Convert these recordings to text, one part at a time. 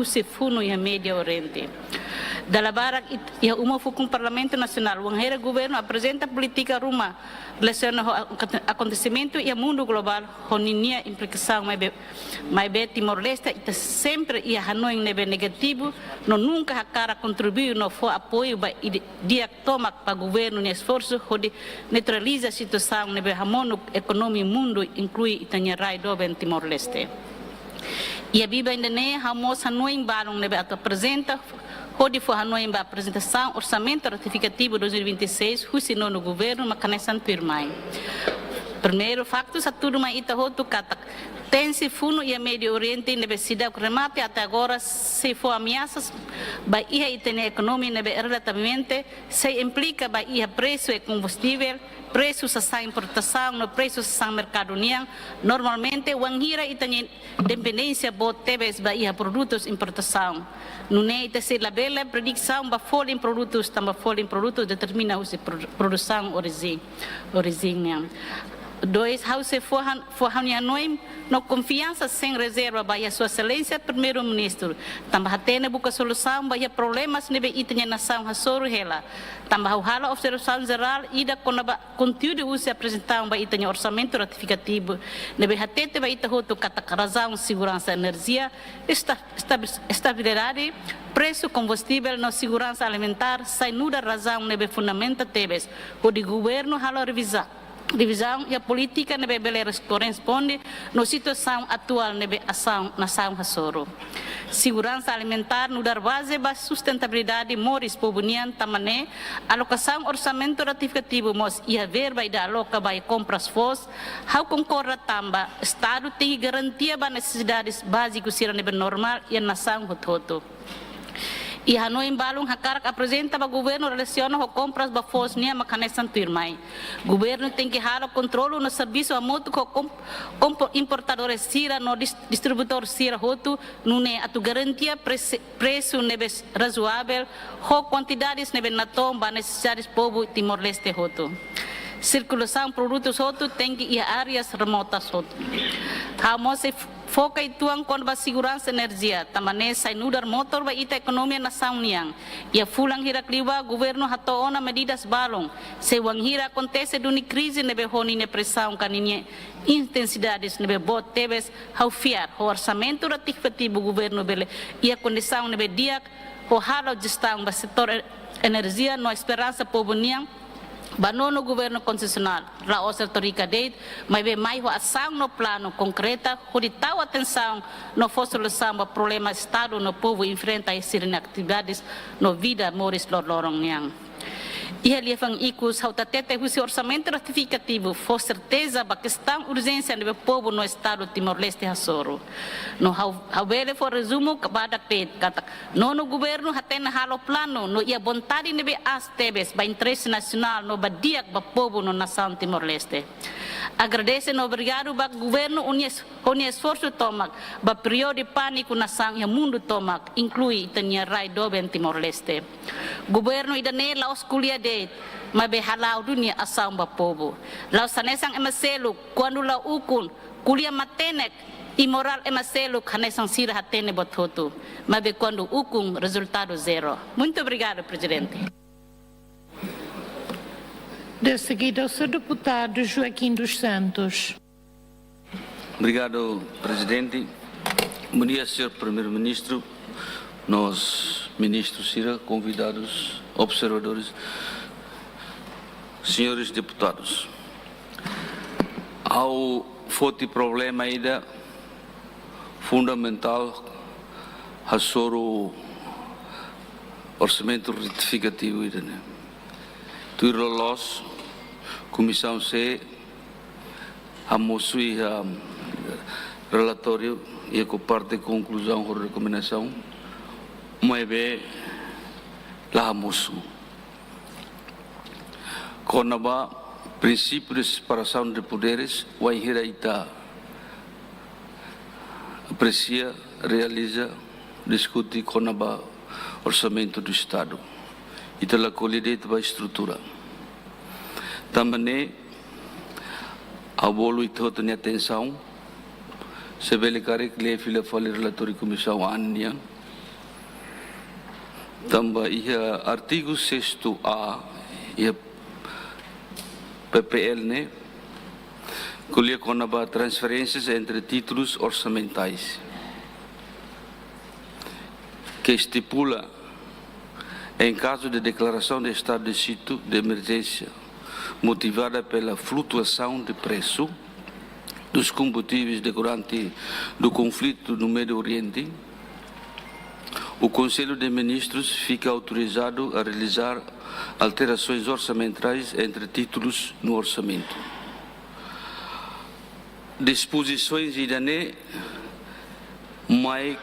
José Funo e a Média Oriente. Dalabarak ia uma com o Parlamento Nacional, o governo apresenta política ruma relacionada ao acontecimento e ao mundo global, com a implicação mais bem Timor-Leste, e sempre ia Hanoi negativo, não nunca a cara contribuiu no for apoio para dia toma para o governo no esforço de neutralizar a situação nebe harmono econômico mundo inclui Itanharai do bem Timor-Leste. E a Bíblia ainda nem hamos Hanoi em balão nebe apresenta Pode for Hanoi em apresentação, orçamento ratificativo 2026, husinou no governo, mas canesan firmai. Primeiro, facto, sa tudo mais itahoto kata. Tem-se fundo e a Médio Oriente nebe cidade remate até agora, se for ameaças, vai ir a economia nebe relativamente, se implica vai ir preço e combustível, preços sa importação, no preços sa mercado união, normalmente o angira e tem dependência bot tebes vai ir produtos importação. Não é ita se la bela predição ba folha em produtos, tamba folha em produtos determina a produção origem. Dois, se for Hanoi, no confiança sem reserva vai a sua excelência primeiro-ministro. Também tem buca solução vai a problemas nebe itanya nação hasoro hela. Também o hala observação geral ida conteúdo usa apresentação vai itanya orçamento ratificativo nebe hatete vai ita hoto razão segurança energia estabilidade preço combustível no segurança alimentar sai nuda razão nebe fundamenta tebes o de governo hala divisão e a política nebe beleres corresponde na situação atual nebe ação nação hasoro. Segurança alimentar no dar base para sustentabilidade moris pobunian tamane alocação orçamento ratificativo mos e a verba e da aloca vai compras fos how concorra tamba estado tem garantia para necessidades básicas sira nebe normal e a nação hototo. E Hanoi em balão hakarak apresenta para o governo relaciona com compras para força nia macanesan firmai. Governo tem que dar o controle no serviço a moto com importadores sira no distribuidor sira roto não é a tu garantia preço nebes razoável com quantidades nebe na tomba necessárias povo Timor-Leste roto. Circulação produtos roto tem que ir a áreas remotas roto. Hamos foca e tuang com a segurança energia, também sai nudar motor ba ita economia nação niang. E a fulang hira kliwa governo hatoona medidas balong. Se wang hira acontece duni crise nebe honi ne pressão kaninha intensidades nebe bot tebes hau fiar o orçamento ratificativo governo bele e a condição nebe dia o halo gestão ba setor energia no esperança povo niang. Banono governo concessional, la autorica deit, mas bem mais ação no plano concreta, onde tal atenção não for solução para problema estado no povo enfrenta as atividades no vida moris lorong yang. E ele fang icus how tatete o orçamento ratificativo for certeza ba questão urgência do povo no estado Timor-Leste hasoro. No how bele for resumo kabada pet kata no governo haten halo plano no ia vontade nebe as tebes ba interesse nacional no badiak ba povo no nação Timor-Leste. Agradece no obrigado ba governo unia esforço tomak ba período de pânico nação e mundo tomak inclui tanya rai do ben Timor-Leste. Governo idane la osculia mas behalau dunia asam ba povo. Lau sanesang emaselu quando la ukun kulia matenek imoral emaselu kanesang sira hatene bototo. Mas be quando ukun resultado zero. Muito obrigado, presidente. De seguida, o senhor deputado Joaquim dos Santos. Obrigado, presidente. Bom dia, senhor primeiro-ministro, nós ministros Cira, convidados, observadores, senhores deputados. Ao forte problema ainda fundamental sobre o orçamento retificativo ainda, né? Tuirolos, comissão C, a moçui a relatório e a parte de conclusão ou recomendação, mas bem lá moço. Conaba princípio de separação de poderes, o Ita aprecia, realiza, discute conaba orçamento do Estado. E telah colhido a estrutura. Também a bolo itu tinha atenção, sebelum kali fila fali relatório comissão ania, Também artigo 6A e PPL, né? Colhe com transferências entre títulos orçamentais, que estipula, em caso de declaração de estado de sítio de emergência motivada pela flutuação de preço dos combustíveis decorrente do conflito no Médio Oriente, o Conselho de Ministros fica autorizado a realizar alterações orçamentais entre títulos no orçamento. Disposições idane mais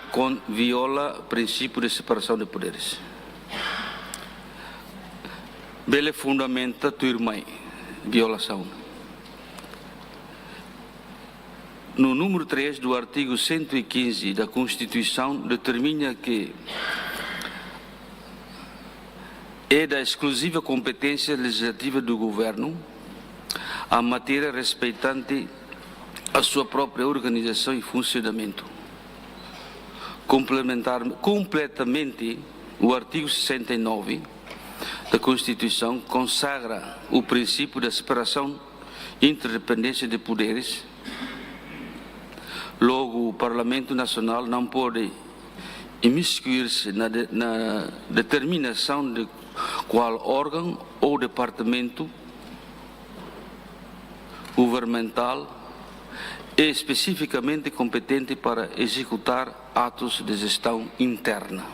viola o princípio de separação de poderes. Bele fundamenta turmai violação. No número 3 do artigo 115 da Constituição determina que é da exclusiva competência legislativa do Governo a matéria respeitante a sua própria organização e funcionamento. Completamente, o artigo 69 da Constituição consagra o princípio da separação e interdependência de poderes. Logo, o Parlamento Nacional não pode imiscuir-se na determinação de qual órgão ou departamento governamental é especificamente competente para executar atos de gestão interna.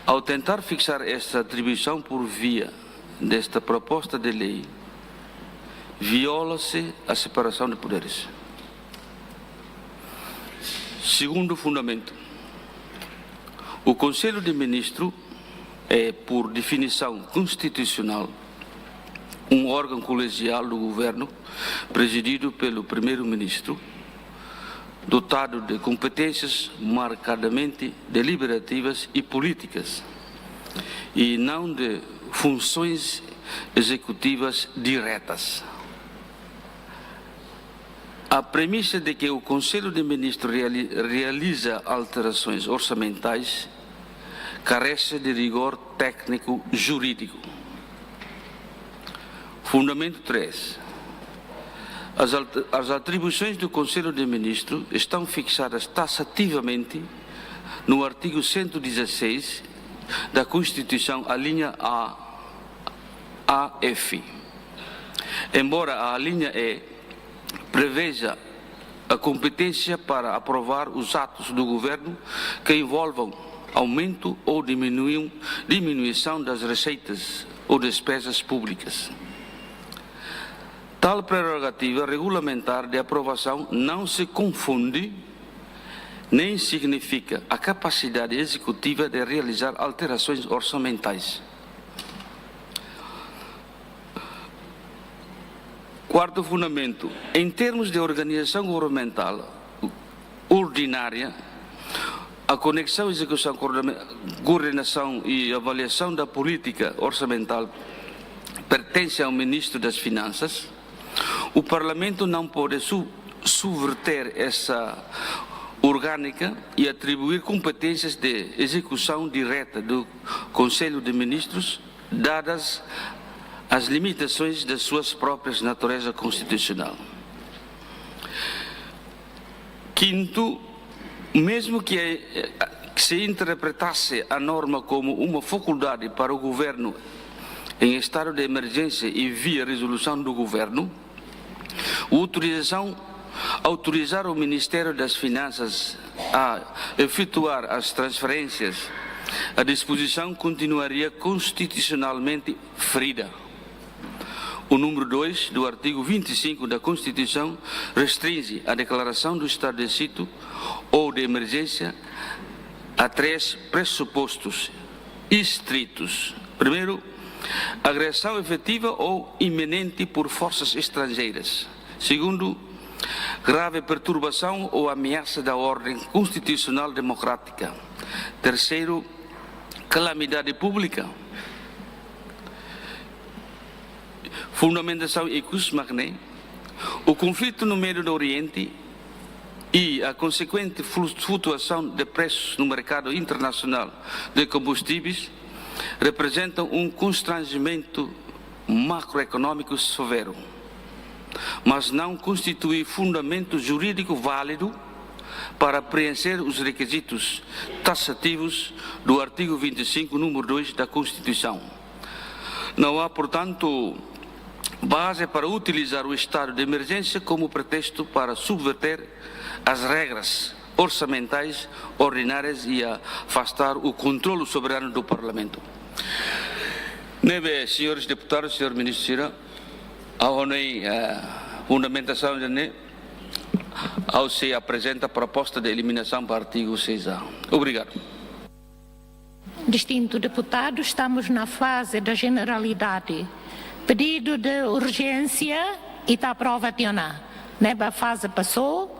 Ao tentar fixar esta atribuição por via desta proposta de lei, viola-se a separação de poderes. Segundo fundamento, o Conselho de Ministros é, por definição constitucional, um órgão colegial do Governo, presidido pelo Primeiro-Ministro, dotado de competências marcadamente deliberativas e políticas, e não de funções executivas diretas. A premissa de que o Conselho de Ministros realiza alterações orçamentais carece de rigor técnico jurídico. Fundamento 3. As atribuições do Conselho de Ministros estão fixadas taxativamente no artigo 116 da Constituição, a linha A-F. Embora a linha E preveja a competência para aprovar os atos do Governo que envolvam aumento ou diminuição das receitas ou despesas públicas. Tal prerrogativa regulamentar de aprovação não se confunde nem significa a capacidade executiva de realizar alterações orçamentais. Quarto fundamento, em termos de organização governamental ordinária, a conexão, execução, coordenação e avaliação da política orçamental pertence ao Ministro das Finanças. O Parlamento não pode subverter essa orgânica e atribuir competências de execução direta do Conselho de Ministros, dadas as limitações das suas próprias natureza constitucional. Quinto, mesmo que se interpretasse a norma como uma faculdade para o Governo em estado de emergência e via resolução do Governo, autorizar o Ministério das Finanças a efetuar as transferências, a disposição continuaria constitucionalmente ferida. O número 2 do artigo 25 da Constituição restringe a declaração do estado de sítio ou de emergência a 3 pressupostos estritos. Primeiro, agressão efetiva ou iminente por forças estrangeiras. Segundo, grave perturbação ou ameaça da ordem constitucional democrática. Terceiro, calamidade pública. Fundamentação ecus magné. O conflito no Médio Oriente e a consequente flutuação de preços no mercado internacional de combustíveis representam um constrangimento macroeconômico severo, mas não constitui fundamento jurídico válido para preencher os requisitos taxativos do artigo 25, número 2 da Constituição. Não há, portanto, base para utilizar o estado de emergência como pretexto para subverter as regras orçamentais ordinárias e afastar o controle soberano do Parlamento. Neve, senhores deputados, senhor ministro, a fundamentação ao se apresenta a proposta de eliminação do artigo 6A. Obrigado. Distinto deputado, estamos na fase da generalidade. Pedido de urgência e está aprovacionado. A fase passou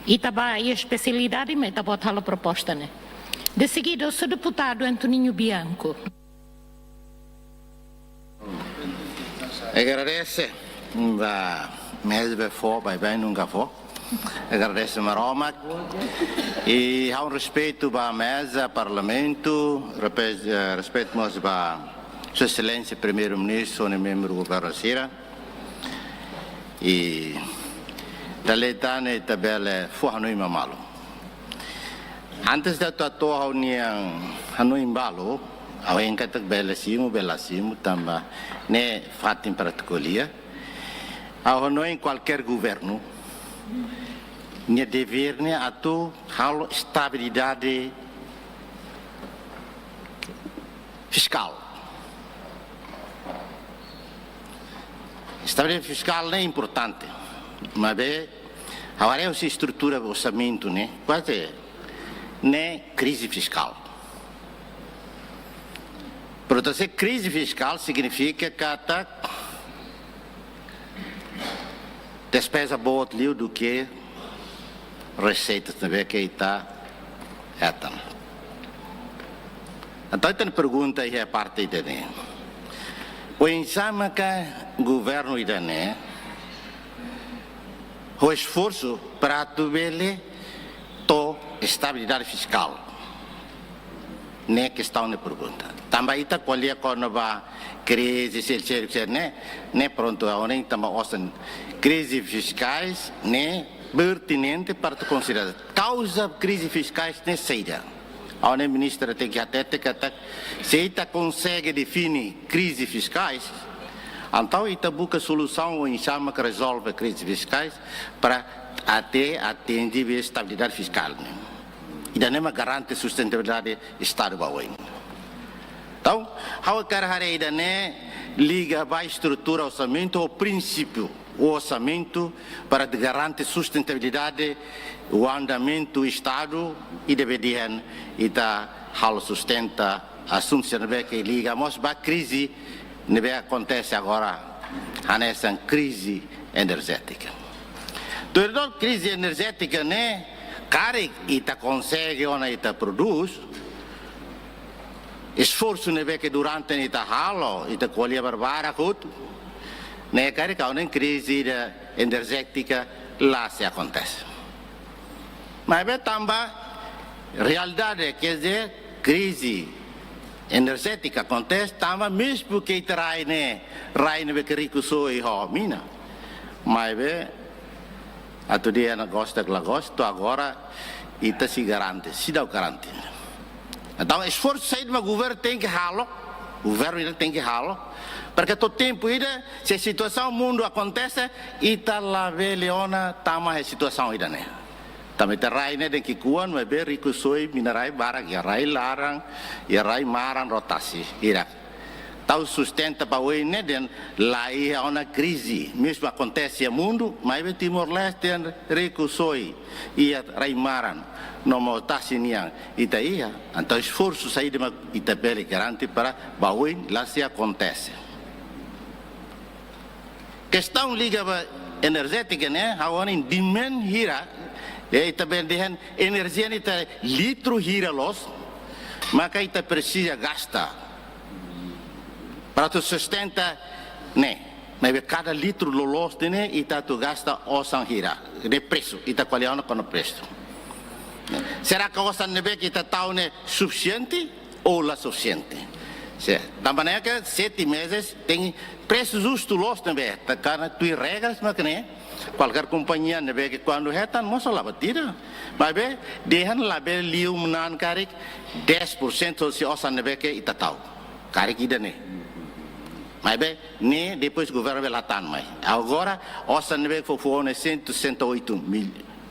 e está a especialidade, mas está a botar a proposta. De seguida, o seu deputado Antoninho Bianco. Agradeço a mesa vai bem nunca for. Agradeço a Roma e há respeito para a mesa, Parlamento, respeito mais para Sua Excelência Primeiro-Ministro e membro do Governo Sira e da letane tabela fuhanui mamalo. Antes da tua hanui mbalo, ao encatak belasimo tamba ne fatim particular. Ao hanui qualquer governo ne dever ne atu halo estabilidade fiscal. Estabilidade fiscal é importante, mas agora se estrutura o orçamento, quase crise fiscal. Portanto, se crise fiscal significa que a despesa boa do que receitas também que está então tem pergunta aí a parte de o ensama que o governo idane o esforço para tuver to estabilidade fiscal ne questão de pergunta também está colher quando vai crise ne pronto agora também osam crise fiscais ne pertinente para considerar causa crise fiscais ne saída a ministra tem que até se ita consegue definir crise fiscais, então ita busca solução ou ensama que resolve crises fiscais para até atender a estabilidade fiscal. E daí não garante sustentabilidade do Estado bawang. Então, how quer ida liga a estrutura orçamento ao princípio o orçamento para garantir sustentabilidade o andamento do Estado e deveria hal sustenta assunção que liga mas a crise que acontece agora nessa crise energética. Então, crise energética cara ita consegue ou ita produz esforço que durante ita halo ita colhe barbara tudo cara que a crise energética lá se acontece. Mas também realidade quer dizer crise energética acontece também mesmo que trai que rico sou e mina mas atau dia na gosto agora ita se garante se dá garante então esforço sair do governo tem que halo o governo tem que halo porque todo tempo se a situação mundo acontece ita lá leona tama a situação também terrai tem que kuan mas rico soi minerai barak ya rai larang ya rai marang rotasi tau sustenta para o dan lá há uma crise mesmo acontece no mundo mas Timor-Leste rico soi e rai marang no motasi niang itaia então esforço sair de uma itabele garante para bawin lá se acontece questão liga energética agora em demand hira também dengan energia ita litro hira los maka ita precisa gastar para tu sustenta Mas cada litro lolos dene ita tu gasta osan hira de preço ita qualiana com o preço. Será que osan nebe que ita tahu ne suficiente ou la suficiente? Da maneira que 7 meses tem preço justo los também. Tá cara tu regras mas que né? Qualquer companhia nebe que quando retan moça lá batida. Mas be dehan lá be liu menan karik 10% se osan nebe que ita tahu. Karik ida ne. Mas bem, nem depois o governo vai lá mais. Agora, o Sanebek foi 168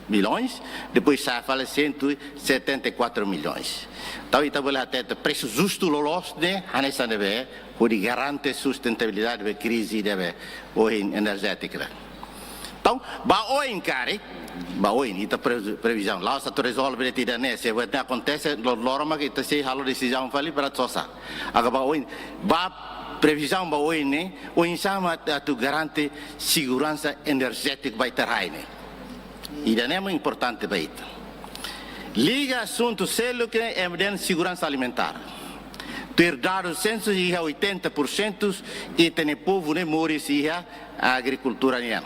milhões, depois sai fala 174 milhões. Então, está vendo até o preço justo do loss, né? A Sanebek, que garante a sustentabilidade da crise energética. Então, vai encare, vai ita previsão. Lá está resolve a tida né? Se acontece, norma que está se halo decisão fali para sosa. Agora vai previsão ba hoje né o insama tu garante segurança energética vai ter aí né e é muito importante para isso liga assunto sério que é de segurança alimentar ter dado 180% e tem povo né morre se a agricultura né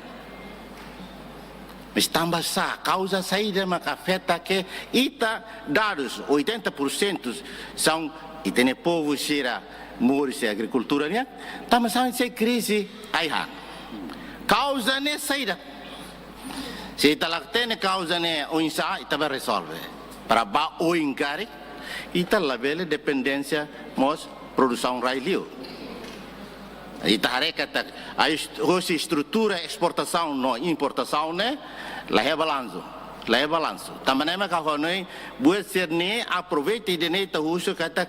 mas também a causa saída mas afeta que ita dados 80% são e tem povo será morre a agricultura né também são essa crise aí causa né saída se está lá tem causa né o insa está vai resolver para ba o encare e está lá bela dependência mas produção railio e está reca a estrutura exportação não importação né lá é balanço também é que nós buat ser ne aproveita e ne tahu kata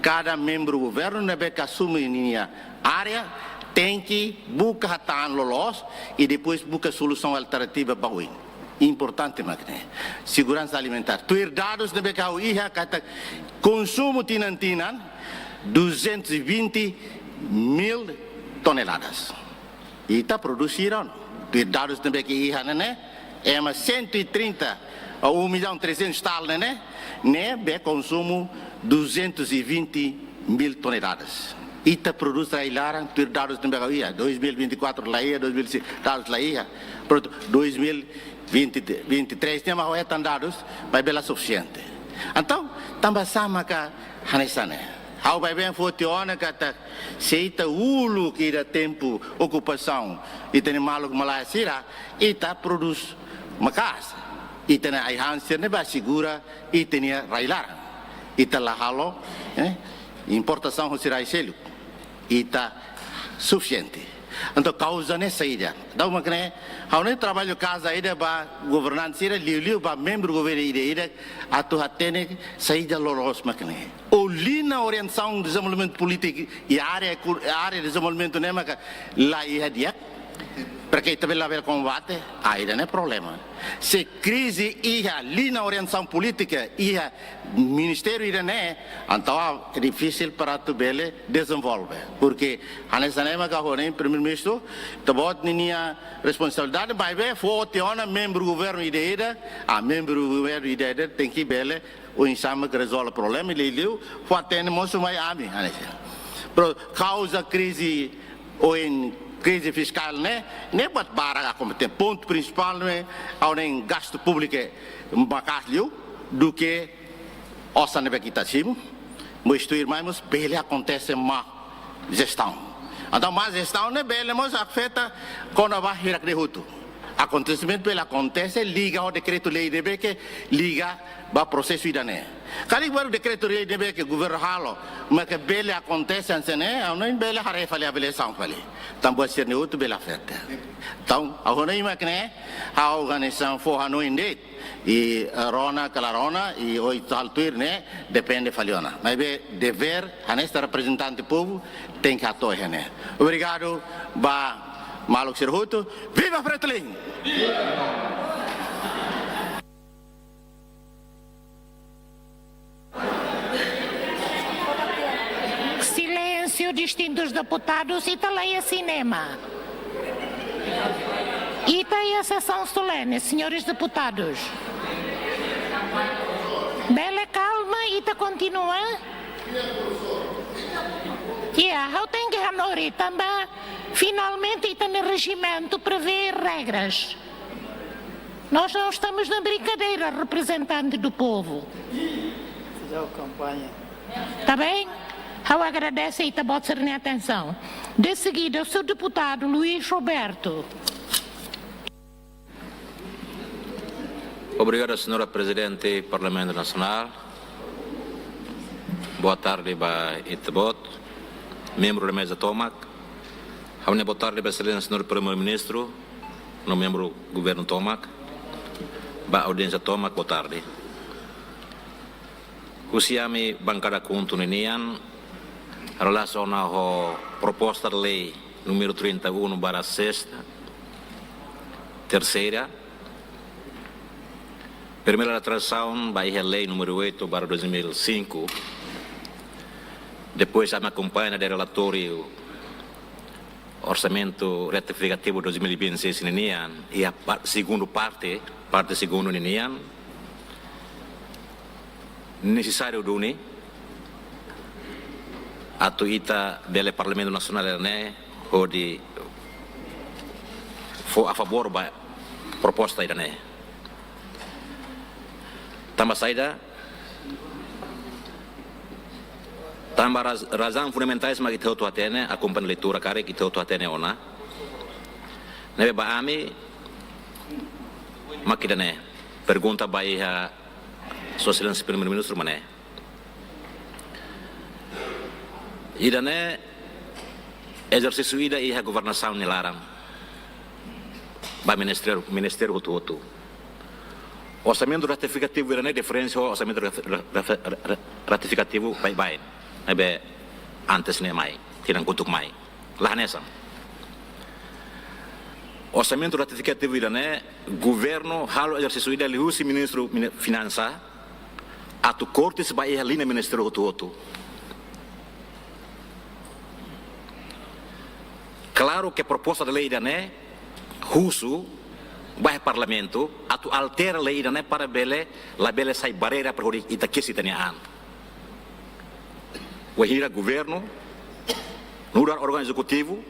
cada membro do governo nebe que assume nia área tem que buscar tan lolos e depois buscar solução alternativa para o importante makne segurança alimentar tu dados nebe que o iha kata consumo tinantinan 220 mil toneladas e está produziram tu dados nebe que iha né é uma 130 ou 1.300.000 tal né be consumo 220 mil toneladas ita produz railaran tur dados também ia 2024 lá ia 2025 dados lá ia 2023 tem mais dados vai bela suficiente então também sama ka hanesane how vai bem fotiona kata seita ulu que da tempo ocupação e tem maluco malasira ita produz uma casa e tem a hanser ne ba segura e tem railar e tá lá halo importação será selo e tá suficiente então causa ne saída dá uma que né ao nem trabalho casa ida ba governança ida liu ba membro governo ida atu hatene saída loros makne o lina orientação de desenvolvimento político e área de desenvolvimento né mas lá ia dia porque também lá ver combate aí não é problema se crise ia linha orientação política ia ministério ia né então é difícil para tu bele desenvolver porque a nessa nema que o primeiro-ministro tabot ninha responsabilidade vai ver foto ona membro do governo ideia a membro do governo ideia tem que bele o insama que resolve o problema ele liu foto tem moço mais ami por causa crise ou em crise fiscal né nem buat barang como tem ponto principal né ao nem gasto público mais do que ossa nebe kita sim mas tu irmãos bele acontece má gestão então má gestão né bele mas afeta quando vai hirak de hutu acontecimento bele acontece liga ao decreto lei debe que liga ba processo idane kali baru decreto lei debe que governo halo mas que bele acontece né ao nem bele hare fali a bele são fali também ser ne outro bela festa então a hora aí makne a organização for hanoi indet e rona calarona e oito altuir né depende faliona mas be dever hanesta representante povo tem que atuar né obrigado ba maluk serhuto viva Fretilin distintos deputados e está lá a cinema. E está aí a sessão solene, senhores deputados. Bela calma e está continua. Eu tenho que hanori também. Finalmente está no regimento prevê regras. Nós não estamos na brincadeira, representante do povo. Está bem? Eu agradeço e a vossa atenção. De seguida, o seu deputado Luís Roberto. Obrigado, senhora Presidente do Parlamento Nacional. Boa tarde, para Itebot, membro da mesa Tomac. Boa tarde, Excelência, senhor Primeiro-Ministro, no membro do governo Tomac. Ba audiência Tomac, boa tarde. Kusiami bancada kuntunian relação à proposta de lei número 31/6, terceira. Primeira atração, vai a lei número 8/2005. Depois, a me acompanha do relatório orçamento retificativo 2026 ninian e a segunda parte segunda ninian. Necessário duni atau ita bele Parlamento Nasional ne hodi fo a favor ba proposta ida ne. Tambah saida tambah razão fundamentais magi teu atene acompanha leitura care que teu atene ona. Nebe ba ami makidane pergunta ba iha Sua Excelência Primeiro-Ministro mané. Ida ne exercício ida iha governação nilarang. Ba ministério hutu. Orçamento ratificativo ida ne diferença orçamento ratificativo bai. Nebe antes ne mai, tinang kutuk mai. Lah nessa. Orçamento ratificativo ida ne governo halo exercício ida lihusi ministro finança atu cortes ba iha linha ministério hutu. Claro que a proposta de lei da né russo vai parlamento atu altera lei da né para bele la bele sai barreira para ita Itakesi tanian. O hira governo no órgão executivo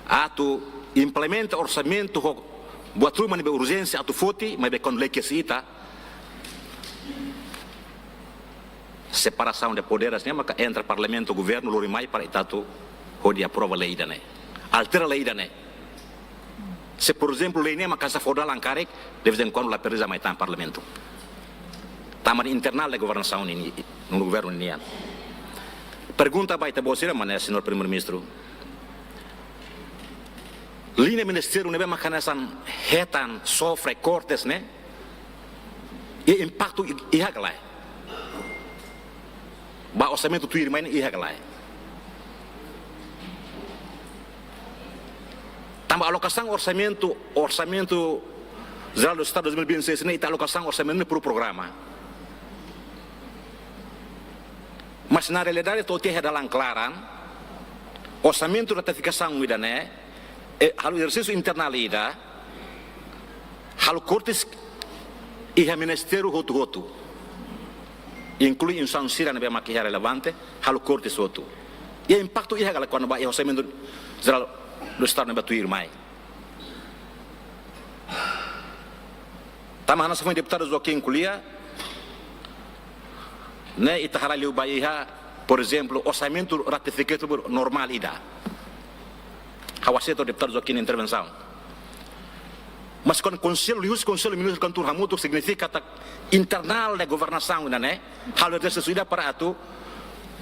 atu implementa orçamento buat rumah ni urgência atu foti mas be con lei que cita separação de poderes, né? Maka entra parlamento, governo, lorimai para itatu hodi aprova lei da né, altera lei da né. Se por exemplo lei né maka sa fodal angkarek, de vez em quando la perisa mai tam parlamento. Taman internal da governação ini, no governo ini. Pergunta baita bosira mané, senhor primeiro-ministro. Linha ministério nebe makanasan hetan sofre cortes, né? E impacto ihagalai. Ba orçamento tu irmã e regalai. Tambah alocação orçamento geral do Estado 2026 ini ita alocação orçamento pro programa. Mas na realidade tu tiada dalang klaran orçamento ratificação ida né halo exercício internal ida halo cortes iha ministério hotu. Inclui instansi na bema que é relevante, halo corte soto. E impacto ia gala quando vai orçamento geral do Estado na batuir mai. Tamana sa foi deputado Joaquim Culia, né itaharali o Bahia, por exemplo, orçamento ratificado normal ida. Hawaseto deputado Joaquim intervenção. Mas quando conselho ministro cantor hamuto significa tak internal da governação né hal dessa sudah para atu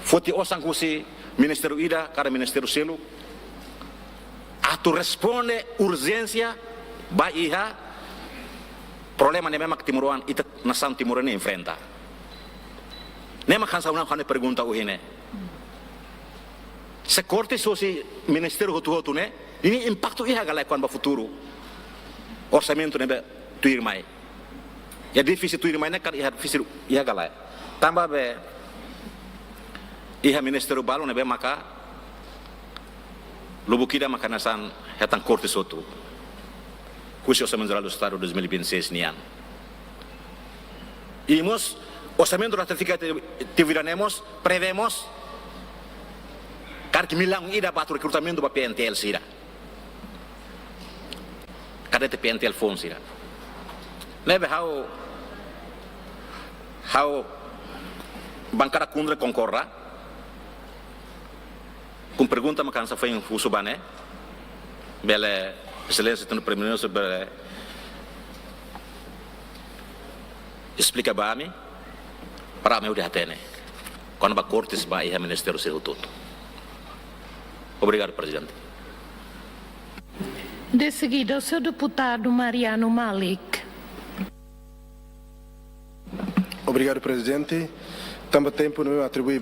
foti osang kusi ministério ida cada ministério selo atu responde urgência ba iha problema ne memang timuruan ita nasam timuruan ne enfrenta nema kan sauna kan pergunta uhine se corte sosi ministério hotu ne ini impacto iha galai quan ba futuro orçamento nebe tuir mai. Ya difícil tuir mai ne kan iha difícil iha galai. Tambah be iha ministério balo nebe maka lubukida maka nasan hetan corte soto. Khusus orçamento geral do Estado 2026 nian. Imos orçamento ratificativo iremos prevemos Cara que milang ida para o recrutamento para PNTL sira. Kada te PNTL phone sira. Leve how bancada kundra concorra. Com pergunta me cansa foi em Fusubane. Bele excelência do primeiro-ministro bele explica para mim para meu de atene. Quando a cortes vai ir ao Ministério do todo. Obrigado, presidente. De seguida, o seu deputado Mariano Malik. Obrigado, presidente. Também tempo não atribui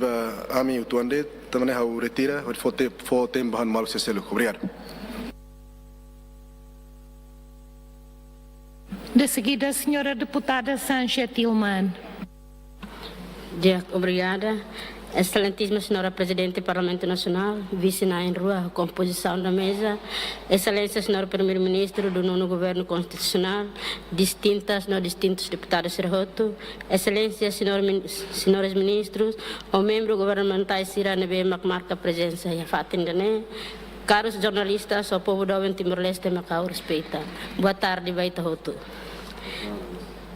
a mim o tuande, também é o retira, o for tempo han mal se selo. Obrigado. De seguida, a senhora deputada Sánchez Tilman. Obrigada. Excelentíssima senhora Presidente do Parlamento Nacional, vice-na em rua, composição da mesa, excelência senhor Primeiro-Ministro do nono Governo Constitucional, distintos deputados Serroto, excelência senhores ministros, o membro governamental Sira Nebe marca a presença e a fatindané, caros jornalistas, o povo do Timor-Leste Macau respeita. Boa tarde, Baita Roto.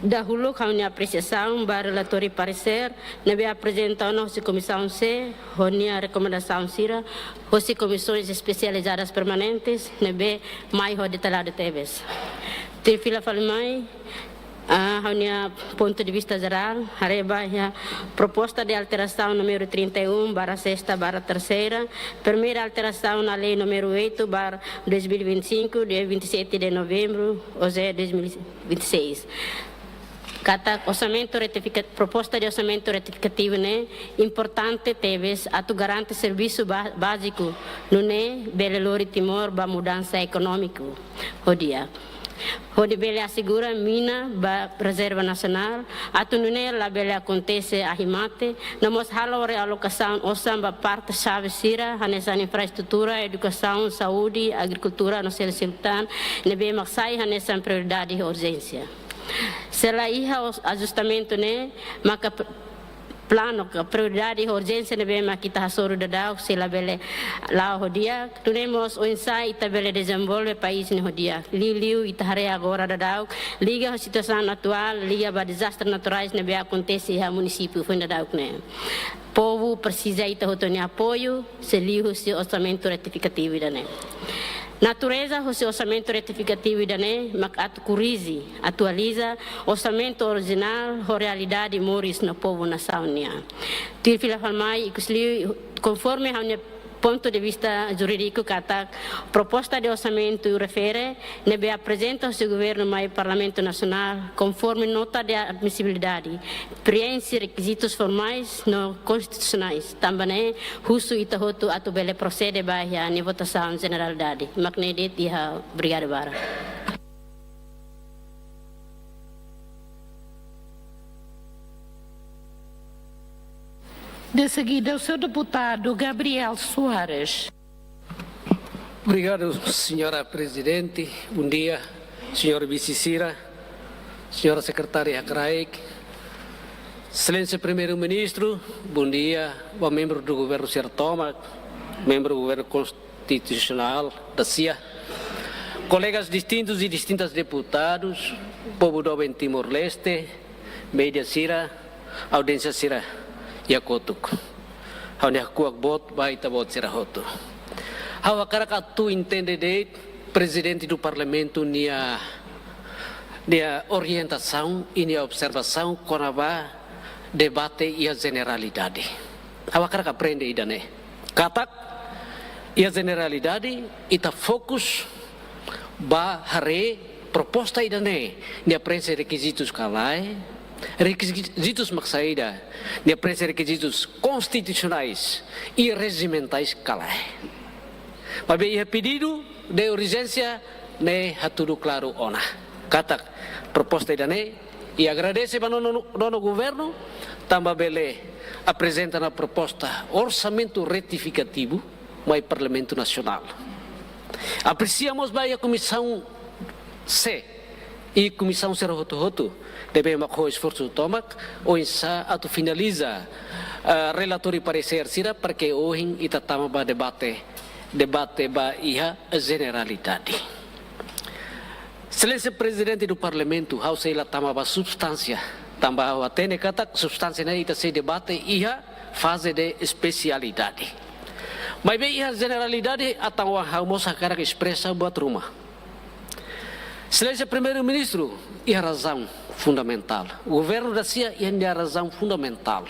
Da hulu kami apresiação para relator e parecer, nebe apresentar nossa comissão C, a recomendação CIRA, as comissões especializadas permanentes, nebe mais detalhado teves. Tem fila falmai, a ponto de vista geral, a proposta de alteração número 31 para 6ª para 3ª, primeira alteração na lei número 8 para 2025, dia 27 de novembro, hoje 2026. Proposta de orçamento retificativo importante teves atu garante serviço básico no Belelori Timor ba mudança econômica hodia. Onde bele assegura mina ba reserva nacional atu la bele acontece a himate namos halo realocação osam ba parte chave sira hanesan infraestrutura educação saúde agricultura no sel sultan nebe maksai hanesan prioridade e urgência. Se lá ia ajustamento maka plano que prioridade e urgência kita hasoro dadau se lá bele lá hodia tunemos o ensaio ita bele desenvolve país ne hodia liu ita agora dadau liga a situação atual liga ba desastres naturais nebe acontece a município foi dadau povo precisa ita hotoni apoio se liu se orçamento retificativo natureza o orçamento retificativo atualiza orçamento original a realidade moris no povo nação Tirfila falmai conforme a ponto de vista jurídico kata proposta de orçamento refere nebe apresenta ao governo mais Parlamento Nacional conforme nota de admissibilidade preenche requisitos formais não constitucionais também justo itahoto atubele procede bahia em votação generalidade magnedet dia obrigado bara. De seguida, o seu deputado Gabriel Soares. Obrigado, senhora Presidente. Bom dia, senhora Vice-Cira, senhora Secretária Craig, excelência Primeiro-Ministro, bom dia, o membro do Governo Sr. Toma, membro do Governo Constitucional da CIA, colegas distintos e distintas deputados, povo do Timor-Leste, média Cira, audiência Cira. Yakotuk. Hanya kuak bot baita bot sirahoto. Hawa karakatu entende de presidente do parlamento nia orientação e nia observação konaba debate e a generalidade. Hawa karak aprende idane. Katak e a generalidade ita fokus ba hare proposta idane nia prensa requisitos kalai requisitos maksaida, de apreciar requisitos constitucionais e regimentais calai. Mas ia pedido de urgência ha tudo claro ona. Kata proposta idane e agradece para nono governo também bele apresenta na proposta orçamento retificativo mai Parlamento Nacional. Apreciamos bem a comissão C e comissão Serroto devemos com esforço tomac ou insa atu finaliza relatori parecer sira porque hoje ita tama ba debate ba iha generalidade. Excelência Presidente do Parlamento, how sei la tama ba substância, tamba a tene kata substância na ita se debate iha fase de especialidade. Mas bem iha generalidade atau how mosa cara expressa buat rumah. Excelência Primeiro-Ministro, iha razão fundamental. O governo da CIA iha razão fundamental.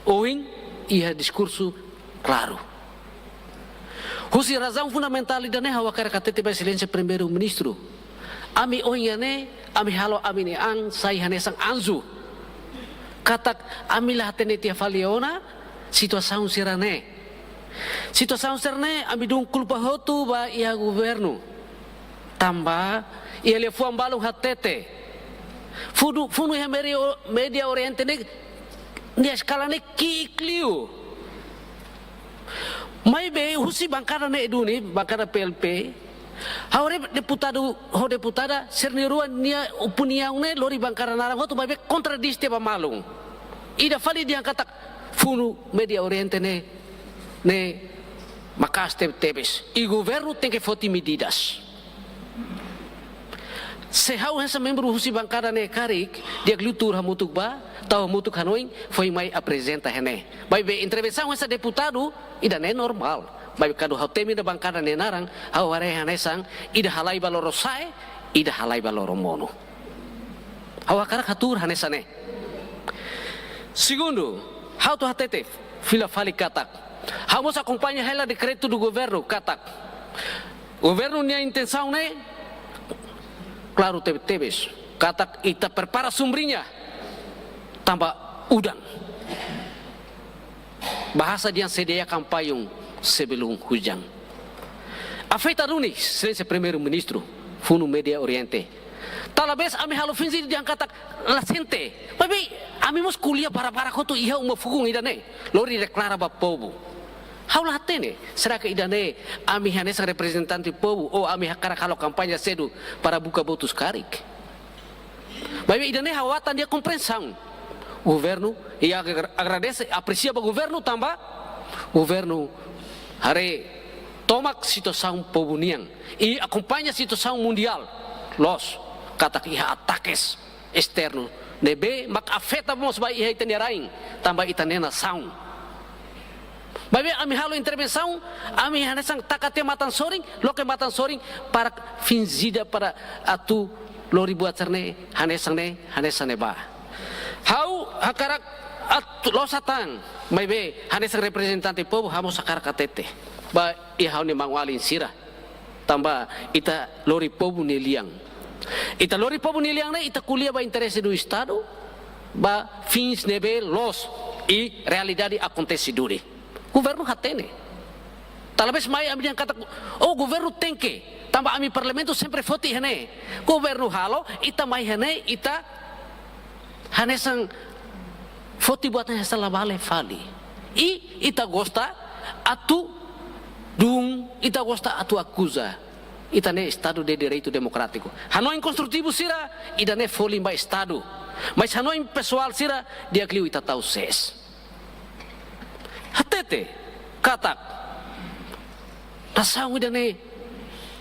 Hoje iha discurso claro. Husi razão fundamental ida ne hawa cara katete ba Excelência Primeiro-Ministro. Ami oyane, ami halo ami ne ang sai hanesang anzu. Katak ami lah tene tia faliona situação sirane. Situação sirane ami dung culpa hotu ba ia governo. Tamba ia le fuam balung hatete. Fudu ya media oriente ne ni skala ne kikliu. Mai be husi bancada ne eduni bancada PLP. Haure deputada sernirua nia opinião ne lori bancada narang hotu mai be contradiste ba malung. Ida fali dia kata funu media oriente ne makaste tebes. E governo tem que foti medidas. Se hau essa membro husi bancada ne karik dia glutur hamutuk ba tau mutuk hanoing foi mai apresenta hene. Vai be intervenção essa deputado ida ne normal. Vai kadu hau temi da bancada ne narang hau are hanesang ida halai baloro sae ida halai baloro mono. Hau akara katur hanesane. Segundo, hau tu hatete fila fali katak. Hau mos acompanha ela decreto do governo katak. Governo nia intenção ne claro tebes katak ita prepara sombrinha tambah udang bahasa dia sedia kampayung sebelum hujan afeita duni Excelência Primeiro-Ministro funu media oriente talabes ami halu finzi dia katak lasente tapi ami mos kuliah para kotu iha uma fugung idane lori declara ba povo Haulah tene, será que idane ami hanes representante povo ou ami hakara kalau kampanye cedo para buka botus karik. Mas idane hawatan dia compreensão. O governo e agradece, aprecia o governo também. O governo hare toma situação povo niang e acompanha a situação mundial. Los kata iha ataques externo nebe mak afeta mos ba iha itaniarain tambah itanena sound. Baik, ami halo intervenção, ami hanesang takate matan soring, loke matan soring para finzida para atu lori buat cerne hanesang ne ba. Hau hakarak atu losatan, baik, hanesang representante povo hamo sakar katete. Ba i hau ne mangwalin sira. Tambah ita lori povo niliang. Ita lori povo niliang ne ita kuliah ba interesse do estado, ba fins nebe los e realidade acontece duri. Governo hatene. Talvez mai ami yang kata, oh governo tem que. Tambah ami parlamento sempre foti hene. Governo halo, ita mai hene, ita hanesang foti buatan hesa labale fali. I ita gosta atu dung, ita gosta atu acusa. Ita ne Estado de Direito Democrático. Hanoi construtivo sira, ida ne foli ba Estado. Mas hanoi pessoal sira, dia kliu ita tau ses. Hatete katak nasawi dane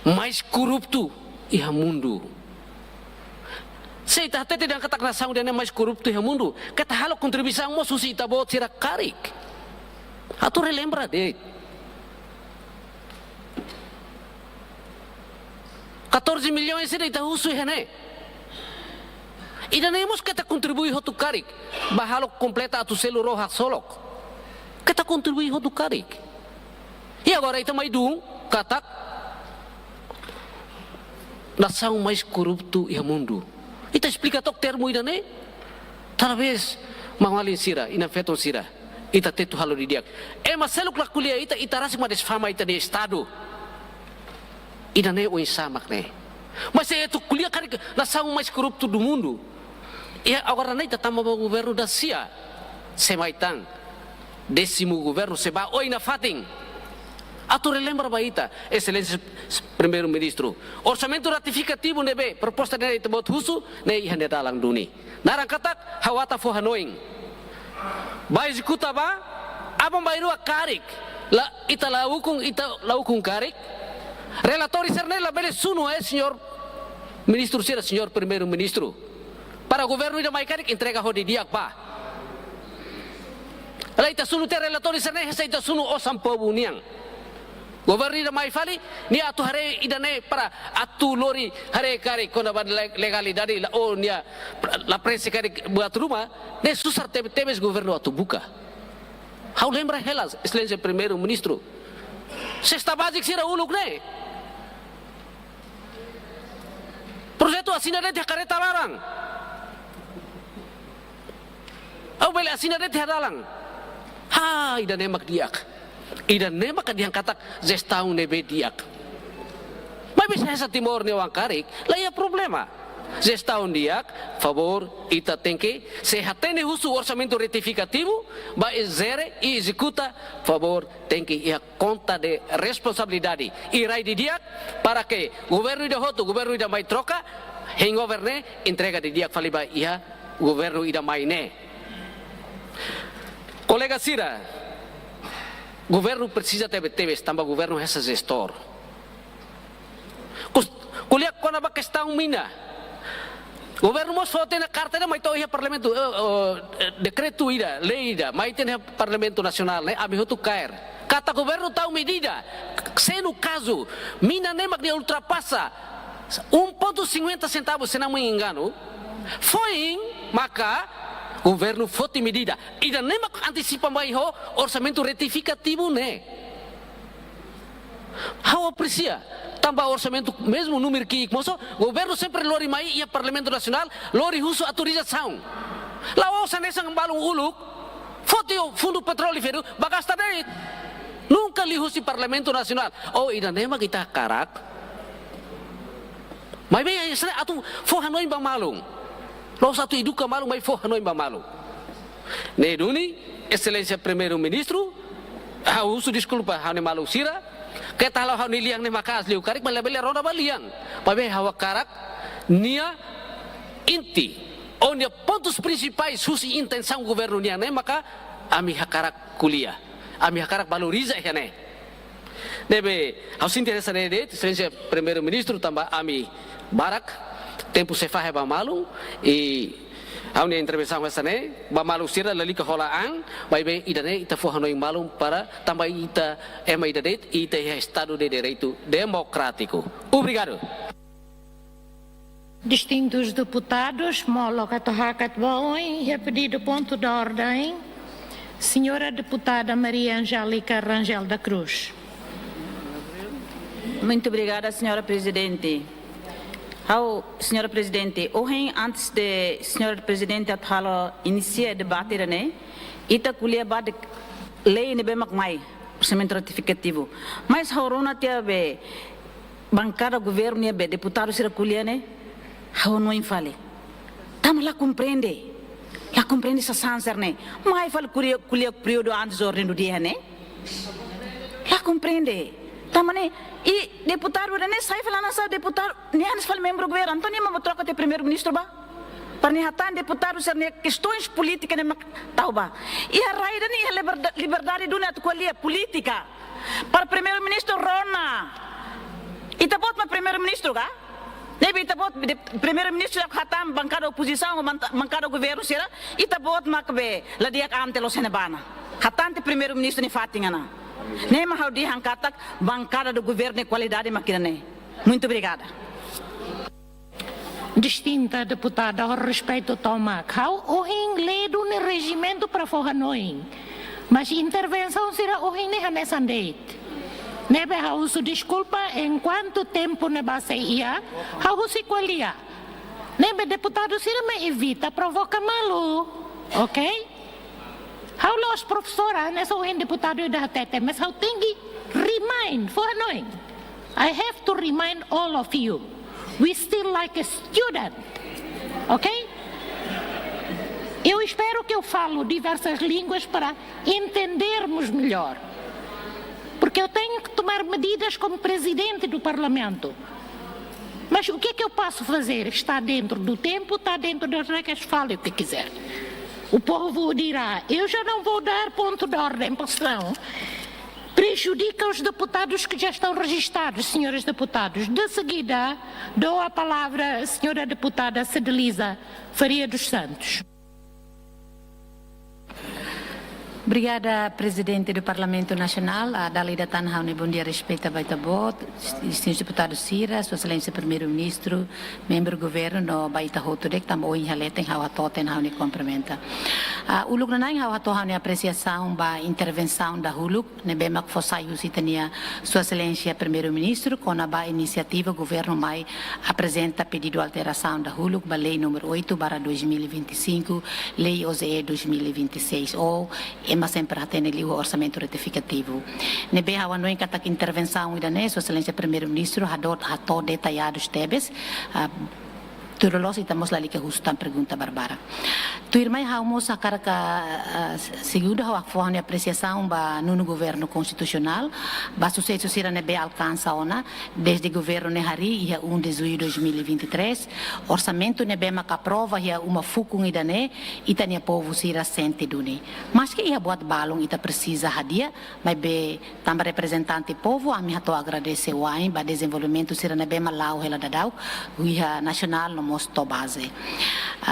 mais corrupto iha mundo seita hatete dan katak nasawi dane mais corrupto iha mundo kata halo contribuição mo susi ita bot sira karik atu relembra de 14 milhões sira ita usu ihane ida nemos kata contribui hotu karik bahalo completa atu selo roha solok kita contribui do karik. E agora ita mai dung katak nação mais corrupto e mundo. Ita explica tok termo ida ne. Talvez mangalin sira, ina feton sira. Ita tetu halo di dia. Mas seluk la kuliah ita rasa ma desfama ita de estado. Ida ne o insamak ne. Mas itu kuliah karik nação mais corrupto do mundo. E agora ne ita tama o governo da CIA. Semaitang 10º governo se vai oi na fating. Atu relembra baita, Excelência Primeiro-Ministro. Orçamento ratificativo nebe proposta de tebot husu ne ihane dalang duni. Narang katak hawata fo hanoing. Ba executa ba Abang bairua karik, ita laukung karik. Relator Cernela bele suno senhor ministro sira, senhor primeiro ministro. Para o governo ida mai karik entrega hodi diak pa. Ala ita sunu te relator Cernela sa ita sunu osam pobu niang. Governo ida mai fali ni atu hare ida ne para atu lori hare karik kona ban legalidade la o nia la prensa karik buat rumah ne susar tebes governo atu buka. How lembra helas, excelência primeiro ministro. Sexta básica sira uluk ne. Projeto assinarete a careta larang. Au bele assinarete hadalang. Ha, ida nemak diak. Ida nemak diang katak zestau nebe diak. Mas bisa essa timor ne wang karik, lá é problema. Zestau diak, favor, ita tem que se atende o orçamento retificativo, vai zere e executa, favor, tem que ir a conta de responsabilidade. Irai de diak para que o governo ida hoto, o governo ida mai troca, hangover ne entrega de diak faliba ia governo ida mai ne. Colega Cira, governo precisa ter também governo essa gestor. Kuliah kona ba questão mina. Governo mos vote na carta na mai to ia parlamento decreto ida, lei ida, mai tem parlamento nacional, né? Ami hotu cair. Kata governo tau medida. Se no caso mina nemak dia ultrapassa 1,50 centavos, se não me engano, foi maka governo fote medida. Ida nemak antecipa mai ho orçamento retificativo, né? How aprecia? Tambah orçamento, mesmo número que moço, o governo sempre lori mai e o Parlamento Nacional lori uso autorização. Lá ouça nessa balão uluk, foto o fundo petrolífero, bagasta dele. Nunca li uso o Parlamento Nacional. Oh, ida nema kita karak. Mas bem, aí atu forra noi bang malung. Lo satu educa malung, mas forra noi bang malung. Neduni, excelência primeiro ministro, uso desculpa, hane malung sira. Kita lau hau niliang ni makas liu karik bela roda baliang. Pabe hawa karak nia inti. O nia pontos principais susi intenção governo nia ne maka ami hakarak kuliah. Ami hakarak valoriza ya ne. Debe hau interessa ne de excelência primeiro ministro tambah ami barak tempo se faz ba malu e hau ni intervenção essa ne ba malu sira lali ka holaan bai be idane ita fo hanoi malum para tambah ita ema idade ita é estado de direito democrático. Obrigado. Distintos deputados, molo katahakat baoi, é pedido ponto de ordem. Senhora deputada Maria Angélica Rangel da Cruz. Muito obrigada, senhora presidente. Senhora Presidente, hoje antes de senhora Presidente iniciar o debate, ita kuliah bad lei nebe makmai orçamento ratificativo. Mas haurona tia be bancada governo be deputado sira kuliah ne, hau não infale. Tama lá compreende essa sanser ne. Mai fal kuliah período antes do ordem do dia ne. Lá compreende. Tamane e deputado ne sai falando sa deputado nem antes fala membro do governo Antônio mas troca de primeiro ministro ba para nem hatan deputado ser ne questões políticas ne tau ba e a raia ni liberdade do net colia política para primeiro ministro Rona e tá bot ma primeiro ministro ga deve tá bot primeiro ministro hatan bancada oposição bancada governo será e tá bot ma que la dia ante lo senebana hatan primeiro ministro ni fatingana. Nem mais de hankatak bancada do governo de qualidade maquinane. Muito obrigada. Distinta deputada, ao respeito toma o ledo no regimento para forranoin, mas intervenção será o nem nessa date. Nebe uso desculpa enquanto tempo ne base ia, se qualia. Nebe deputado será me evita provoca malu, ok? How los professora nessa o deputado da tete, mas how tem que remind for annoying. I have to remind all of you, we still like a student, ok? Eu espero que eu falo diversas línguas para entendermos melhor, porque eu tenho que tomar medidas como presidente do Parlamento. Mas o que é que eu posso fazer? Está dentro do tempo, está dentro das regras, fale o que quiser. O povo dirá, eu já não vou dar ponto de ordem, poção. Prejudica os deputados que já estão registrados, senhores deputados. De seguida, dou a palavra à senhora deputada Cedelisa Faria dos Santos. Obrigada, Presidente do Parlamento Nacional, a Dalida Tanhaune, bom dia, respeito a Baitabot, distintos deputados Cira, Sua Excelência Primeiro-Ministro, membro do Governo, no Baita Hotodek, também em Haleta, em Hauatot, em Haune cumprimenta. O lugar na Hauatot, Haune apreciação da intervenção da Huluk, nebema que fosse aí o Sua Excelência Primeiro-Ministro, com a iniciativa, o Governo mai apresenta pedido de alteração da Huluk, a Lei número 8/2025, Lei OZE 2026, ou mas sempre tem ali o orçamento retificativo. Nebe hawa noen katak intervenção idane, Sua Excelência Primeiro-Ministro, hato detalhados tebes, Turolos estamos lá que justa pergunta Barbara. Tu irmã haumos a carga segunda a forma apreciação no governo constitucional, ba sucesso será nebe alcança ona desde o governo Nehari e 1 de julho de 2023, orçamento nebe maca prova e uma fukung idane itania povo será sente duni. Mas que ia buat balong ita precisa hadia, mas be também representante povo a mi hato agradecer o ain ba desenvolvimento será nebe malau hela dadau, o nacional no mosto base.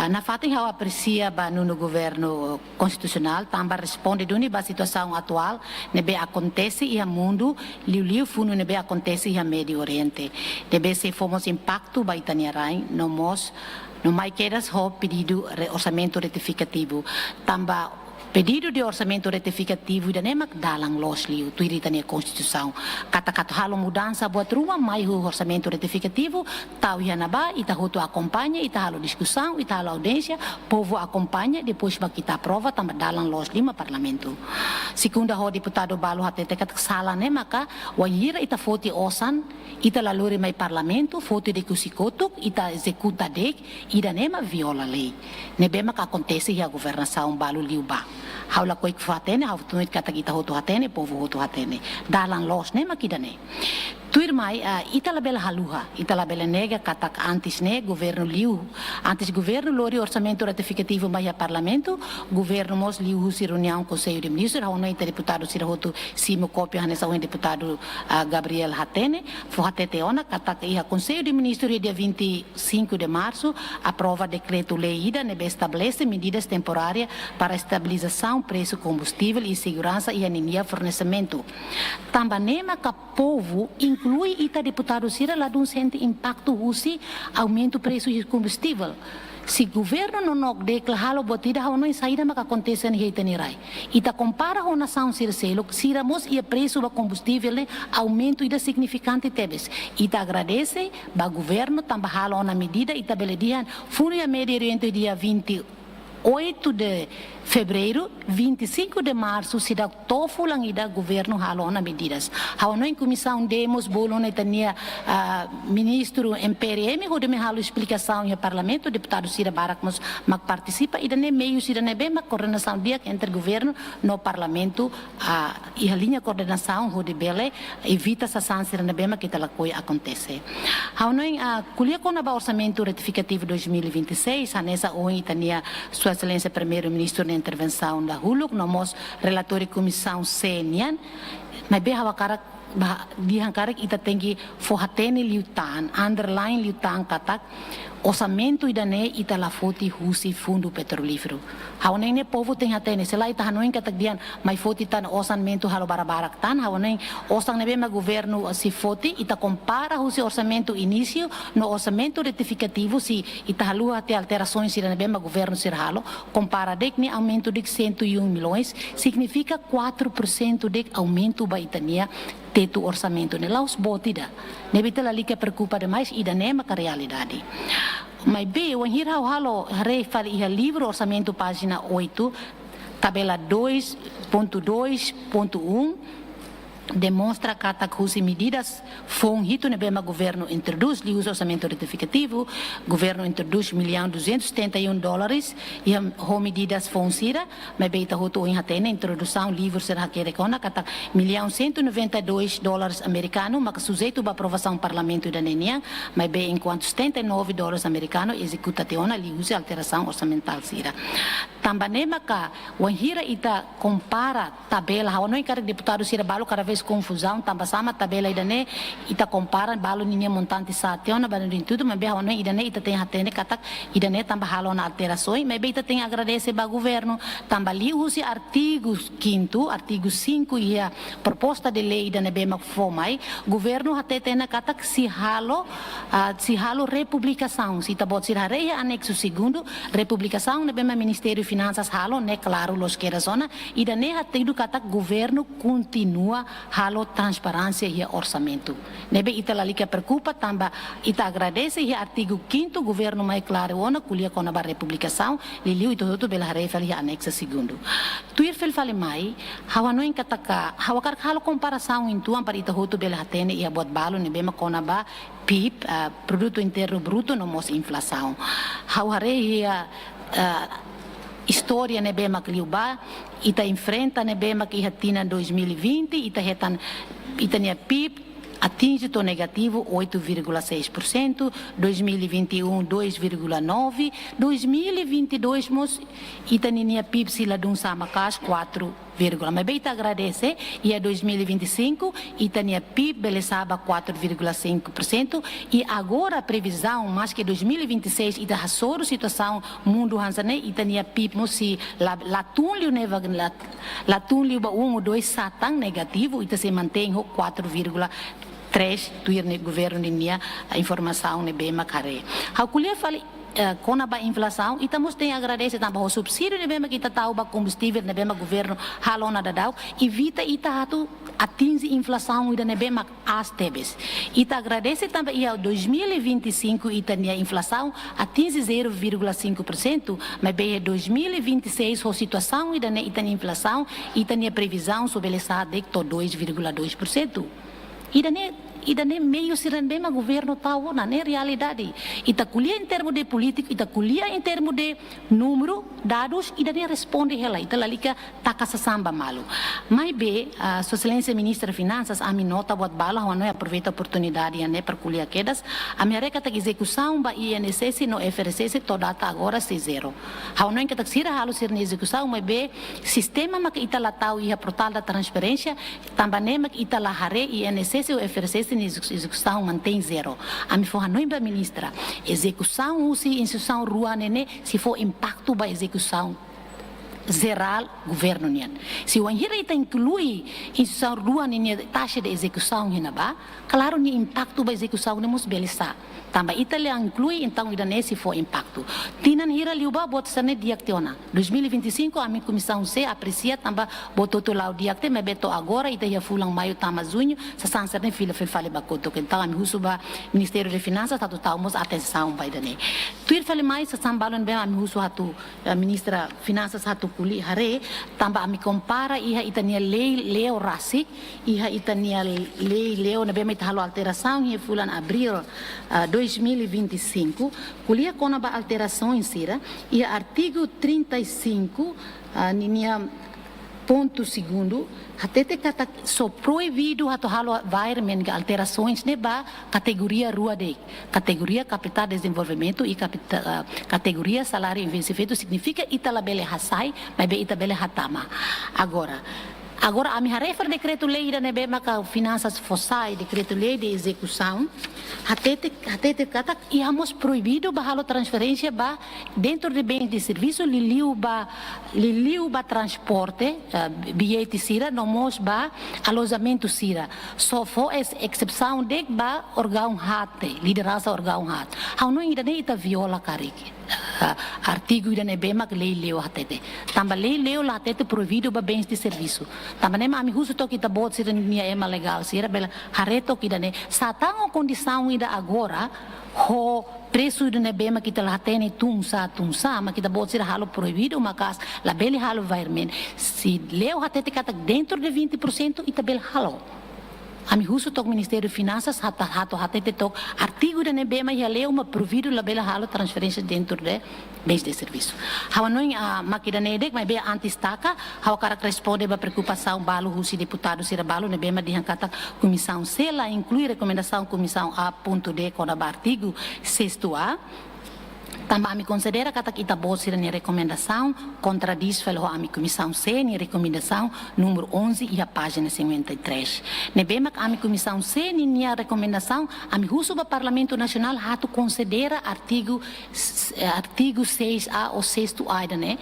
Na fatin hau aprecia no governo constitucional, também responde duni ba situação atual, nebe acontece e a mundo, liu funo nebe acontece e a Médio Oriente. Nebe se fomos impacto ba itaniarai, no mais quedas ho pedido orçamento retificativo. Também pedido de orçamento retificativo e da nemak dalang los liu tu irita a Constituição. Kata halo mudança buat rumah mai o orçamento retificativo, tau ia naba, ita hoto acompanha, ita halo discussão, ita halo audiência, povo acompanha, depois kita aprova, também dalang los lima parlamento. Segunda ho deputado Balo hatete kat sala nemaka, wahira ita foti osan, ita laluri mai parlamento, foti de kusikotuk, ita executa dek, ida nema viola lei. Nebema ka acontece e a governação Balo liu ba. Haula koik fatene, hau tunit kata kita hotu hatene, povo hotu hatene. Dalang los ne makidane. Tuir mai ita labela haluha, ita labela nega katak antes ne governo liu, antes governo lori orçamento ratificativo mai a parlamento, governo mos liu si reunião conselho de ministros, hau noite deputado sira hotu simo cópia hanesa o deputado Gabriel Hatene, fo hatete ona katak ia conselho de ministros dia 25 de março aprova decreto lei ida nebe estabelece medidas temporárias para estabilização preço combustível e segurança e anemia fornecimento. Tambanema ka povo inclui ita deputado Cira lá de sente impacto rusi aumento preço de combustível. Se governo não declara botida, não saída mas acontece em Haitanirai. Ita compara com a nação Circelo, Ciramos e o preço do combustível aumento ida significante tebes. Ita agradece ba governo também halo na medida ita beledian fundo a Médio Oriente dia 28 de fevereiro, 25 de março, se dá tofu lang ida governo halona medidas. Hawano em comissão demos bolona itania ministro MPRM, onde me halo explicação em parlamento, deputado Cira Barak mas participa ida ne meio Cira ne bem coordenação dia entre governo no parlamento e a linha coordenação onde bele evita essa sanção ne bem que tal coisa acontece. Hawano em culia com o orçamento retificativo 2026, anessa o itania Sua Excelência Primeiro-Ministro na intervenção da Huluk, nós relator e comissão CNN, mas bem hawakarak dihankarak ita tengi fohatene liutan, underline liutan katak, orçamento idane ita la foti husi fundo petrolífero. Hawaneng ne povo tem hatene, sela ita hanoin katak dian, mai foti tan orçamento halo barabarak tan, hawaneng osang nebe ma governo si foti, ita compara husi orçamento início no orçamento retificativo si ita halu até alterações si nebe ma governo si halo, compara dek ni aumento de 101 milhões, significa 4% de aumento ba itania teto orçamento ne laus botida. Nebita ali que preocupa demais e da nema ka realidade. Mas bem, o hira halo refere ia livro orçamento página 8, tabela 2.2.1, demonstra que as medidas foram hito no bema governo introduz o orçamento retificativo, governo introduz $1.271 e as medidas foram sira, mas beita hoto em hatena introdução livre será que recona kata $1.192 americano, mas sujeito a aprovação parlamento da nenia, mas bem enquanto $79 americano executa teona li usa alteração orçamental sira. Também maka o hira ita compara tabela, how não encarreg deputado sira balo cada vez confusão, também sama tabela idane ita compara balo ninha montante sa teona bano din tudo, mas bem how não idane ita tem hatene katak idane também halo na alterações, mas bem ita tem agradece ba governo, também li usa artigo 5º, artigo 5 e a proposta de lei idane bem mak fomai, governo hate tena katak si halo republicação, si tabot sir hare anexo 2º, republicação ne bem Ministério Finanças halo ne claro los que zona idane hate do katak governo continua halo transparência e orçamento. Nebe ita lali que preocupa tamba ita agradece e artigo 5º governo mais claro ona kulia kona ba republicação liliu ito tudo bela refel e anexa 2º. Tuir fel fale mai hawa no kataka hawa kar halo comparação intuan para ita hoto bela hatene e abot balo nebe ma kona ba PIB produto interno bruto no mos inflação. Hawa re história ne bema kliuba ita enfrenta ne bema que hatina 2020 ita ne PIB atinge o negativo 8,6%, 2021 2,9%, 2022 mos itaninia PIB sila dun sama kas 4, mas bem agradece e a 2025 itania PIB belezaba 4,5% e agora a previsão mais que 2026 ita hasoro situação mundo hansane itania PIB mosi latunliu neva latunliu ba 1 ou 2 satang negativo ita se mantém 4,3 tuir ne governo ninia a informação ne bem macare. Hakulia fale kona ba inflação ita mos tem agradece também o subsídio ne bem que ita tau ba combustível ne bem governo halona dadau evita ita hatu atinge inflação ida ne bem as tebes. Ita agradece também e 2025 ita nia inflação atinge 0,5%, mas bem 2026 a situação ida ne ita inflação ita nia previsão sobre essa de 2,2%. Ida ne meio siran bem o governo tahu na ne realidade. Ita kuliah em termos de político, ita kuliah em termos de número, dados, ida ne responde ela. Ita lalika taka samba malu. Mas bem, a Sua Excelência Ministra de Finanças a nota buat bala, não aproveita a oportunidade ne para kuliah quedas. A minha reca tak execução ba INSS no FRCS toda data agora se zero. Não que tak sira halo sir ne execução, mas bem sistema mak ita latau ia portal da transferência, também mak ita lahare INSS o FRCS execução mantém zero. A me for não é ministra. Execução ou se instituição rua nene se for impacto ba execução geral governo nian. Se o anhira ita inclui instituição rua nene taxa de execução hinaba, claro ni impacto ba execução nemos beleza. Também ita le inclui então ida nesse for impacto. Tinan hira liuba bot sane diactiona. 2025 a minha comissão se aprecia também botou lá o diacte, mas beto agora ita ia fulang maio tama junho, sa sanser ne fila fale bakoto então a mi husuba Ministério de Finanças tatu taumos atenção ba ida ne. Tuir fale mais sa sambalon bem a mi husu hatu ministra Finanças hatu kuli hare também a mi compara iha itania lei leo rasik iha itania lei leo na bem ita halo alteração ia fulan abril 2025, kuliah kona ba alteração em sira e artigo 35 ninia ponto segundo hatete kata so proibido hato halo environment alterações ne ba categoria rua de categoria capital desenvolvimento e categoria salário investimento significa italabele hasai mas be itabele hatama Agora, a minha refer decreto lei da nebema ka finanças fossai, decreto lei de execução, hatete kata e hamos proibido bahalo transferência ba dentro de bens de serviço liliu ba transporte, bilhete sira, nomos ba alojamento sira. Só for exceção de ba órgão hate, liderança órgão hate. Hau não ainda nem ita viola kariki. Artigo ida nebema que lei leu hatete. Tamba lei leu la hatete proibido ba bens de serviço. Tamba nem ami husu toki ta bot sira minha ema legal sira bela hareto que ida ne satang condição ida agora ho preço ida nebema que ta la hatene tunsa mas que ta bot sira halo proibido mas la bele halo environment. Se leu hatete kata dentro de 20% ita bel halo Ami husu tok Ministério de Finanças hatete tok artigo da nebema ia leu uma provido la bela halo transferência dentro de bens de serviço. Hawa noi a makida nedek mas be antistaca, hawa karak responde ba preocupação balo husi deputado sira balo nebema dihan kata comissão C lá inclui recomendação comissão A.D com o artigo 6A. Também me considera que kita bolsir ni recomendação contradiz falou a comissão C ni recomendação número 11 e a página 53. Nebema a comissão C ni a recomendação a mi uso do Parlamento Nacional hatu considera artigo 6A ou 6A, né?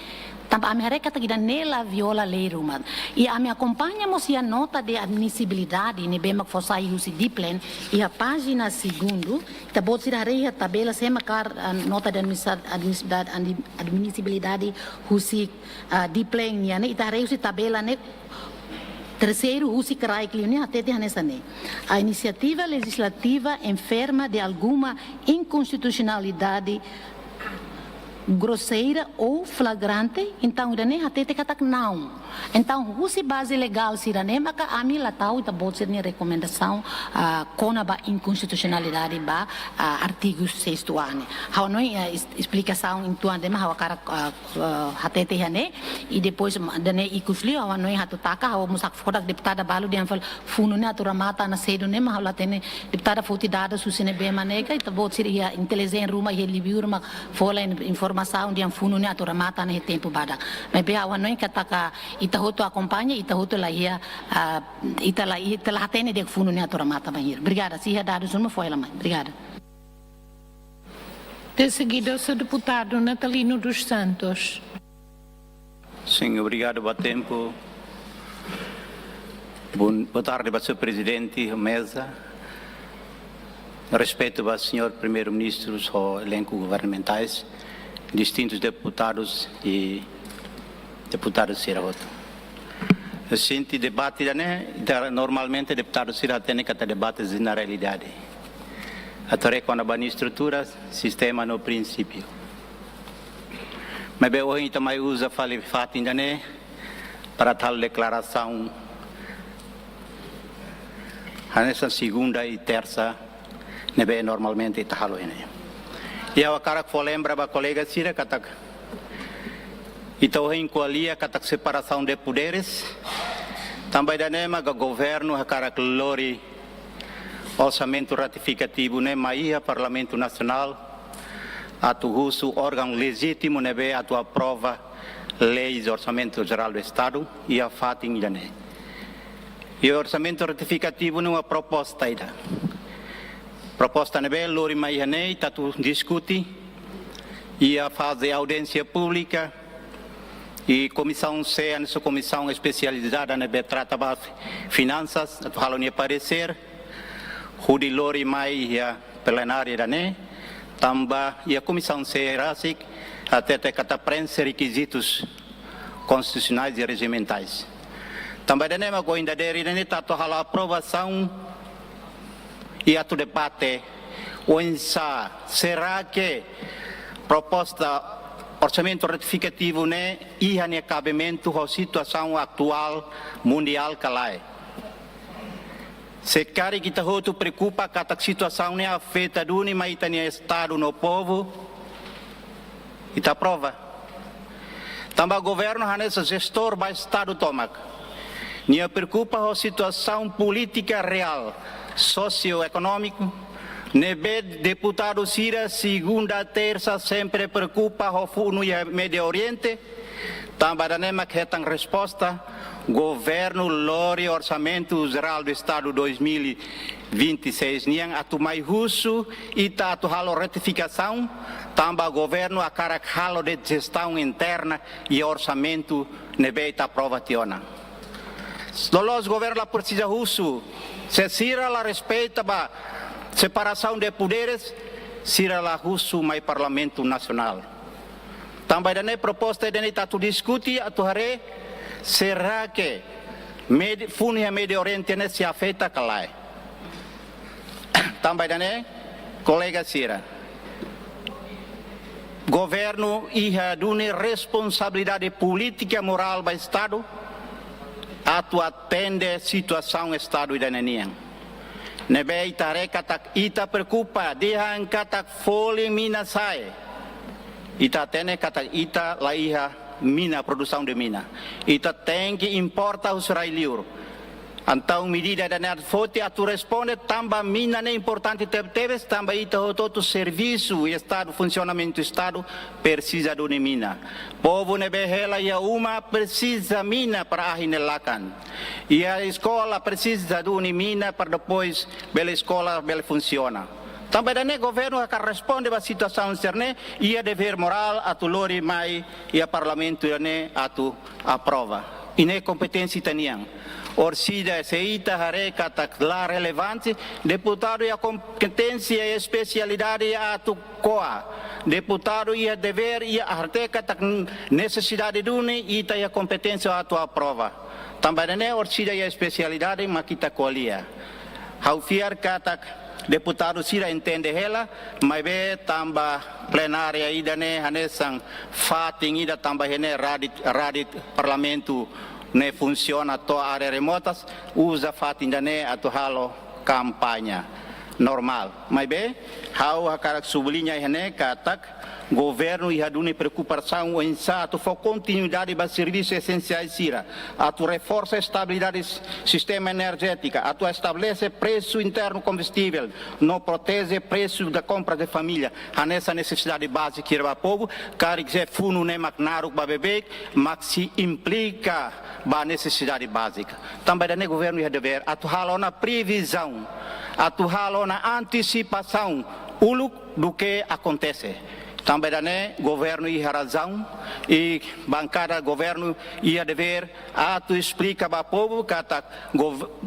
Também a minha recata que nela viola a lei Roma. E a minha acompanhamos a nota de admissibilidade, ne bem que fosse aí o diplen e a página segundo, tá bom se a tabela sem marcar a nota de admissibilidade o diplen né, e tá a tabela né. Terceiro, o a iniciativa legislativa enferma de alguma inconstitucionalidade grosseira ou flagrante, então irane hatete katak não. Então, usi base legal sirane maka ami latau ita bot sirne recomendação kona ba inconstitucionalidade ba artigo 6º ano. Hau noi explicação em tuan dema hau kara hatete hane e depois dane ikusli hau noi hatutaka hau musak fodak deputada balu dian fal funune atura mata na sedo ne hau latene deputada foti dada susine be manega ita bot sir ia inteligente ruma ia libiur ma fola informação dian funune atura mata na tempo bada. Mas be hau noi kataka ita hoto acompanha, ita hoto lá ia, ita lá tem de fundo ne atora mata banheiro. Obrigada, se ia dar uma foi lá mãe. Obrigada. De seguida, o seu deputado Natalino dos Santos. Sim, obrigado pelo tempo. Boa tarde para o seu presidente, mesa. Respeito para o senhor primeiro-ministro, o elenco governamentais, distintos deputados e deputado Sirahoto. Senti debate né, normalmente deputado Sirahoto tem que ter debates na realidade. Até quando a estrutura, sistema no princípio. Mas bem hoje também usa fale fato né, para tal declaração. Nessa segunda e terça, né bem normalmente está né. E eu cara que lembra para colega Sira que então, em qualia a separação de poderes, também da NEMA, o governo, a cara lori orçamento ratificativo, né, mas o Parlamento Nacional, a tu uso órgão legítimo, né, a tu aprova leis do Orçamento Geral do Estado e a fatin da né. E o orçamento ratificativo não é uma proposta ainda. Proposta né, lori mais né, tá tu discute e a fase audiência pública. E comissão C, essa comissão especializada na trata de finanças, a falar parecer, o de lori mai a plenária da né, também e a comissão C RASIC até ter que preencher requisitos constitucionais e regimentais. Também da né, mas ainda deri da né, tato a aprovação e a tu debate, onsa será que proposta orçamento ratificativo né e a cabimento da situação atual mundial calai. Se cari kita hotu preocupa que a situação né afeta do ni mas tania estado no povo e ta prova. Também o governo hanessa gestor ba estado tomak. Nia preocupa a situação política real, socioeconômico. Nebe deputado Sira, segunda, terça, sempre preocupa o fundo e Médio Oriente. Também da NEMA que tem resposta. Governo Lori Orçamento Geral do Estado 2026. Niang atu mai husu e atu halo retificação. Também o governo a cara halo de gestão interna e orçamento nebe ta provationa. Los governo precisa husu. Se Sira la respeita ba separação de poderes, será lá russo mais Parlamento Nacional. Também da proposta de tu discute a tu hare, será que fundo e Médio Oriente se afeta calai. Também da colega Sira, governo e a dune responsabilidade política moral do Estado, a tu atende situação Estado e da nenian. Nebe ita reka tak ita preocupa dihan katak foli mina sai. Ita tene katak ita laiha mina, produção de mina. Ita tem que importa os railiur. Então, medida da net fote a tu responde tamba mina é importante teves tamba ita todo serviço e estado funcionamento do estado precisa de uma mina. Povo nebehela e uma precisa mina para ahinelakan. E a escola precisa de uma mina para depois bela escola bela funciona. Também o governo que responde à situação externa e a dever moral a tu lori mai e a parlamento a tu aprova. E nem competência teniam. Orsida seita hareka tak la relevante, deputado e a competência e especialidade a tu coa. Deputado e a dever e a harteca tak necessidade de une e a competência a tu aprova. Também né orsida e a especialidade makita colia. Haufiar katak deputado sira entende ela, mas be tamba plenária ida ne hanesang fating ida tamba hene radit parlamento ne funciona to área remotas usa fating dane atu halo kampanya normal. Mas be hau hakarak sublinha hene katak governo e hadune preocupação em sato for continuidade dos serviços essenciais sira, atu reforça a estabilidade do sistema energético, atu estabelece preço interno combustível, não protege preço da compra de família, a nessa necessidade básica que o povo, cara que fundo nem macnaru para beber, mas se implica a necessidade básica. Também o governo e dever atu halo na previsão, atu halo na antecipação, do que acontece. Também o governo e a razão e bancada governo e a dever a tu explica para o povo que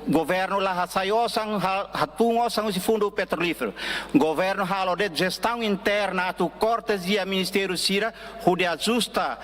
governo lá saiosan hatungosan o fundo petrolífero governo halo de gestão interna a tu cortes e a ministério sira onde ajusta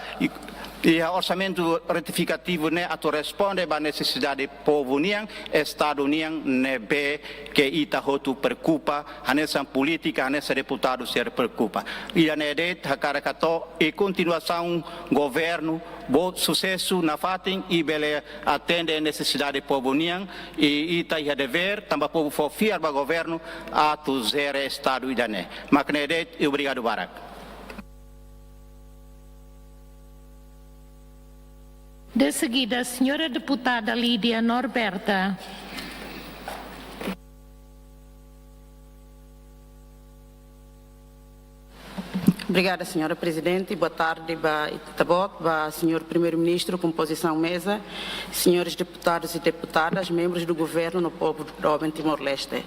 e o orçamento retificativo né a tu responde à necessidade do povo união estado união nebe que ita hotu preocupa a nessa política a nessa deputado se preocupa e a nedet hakarakato e continuação governo bom sucesso na fatin e bele atende a necessidade do povo união e ita ia dever também povo for fiar para governo a tu zere estado e dane maknedet e obrigado barak. De seguida, a senhora deputada Lídia Norberta. Obrigada, senhora presidente. Boa tarde, senhor primeiro-ministro, composição mesa, senhores deputados e deputadas, membros do governo no povo do Timor-Leste.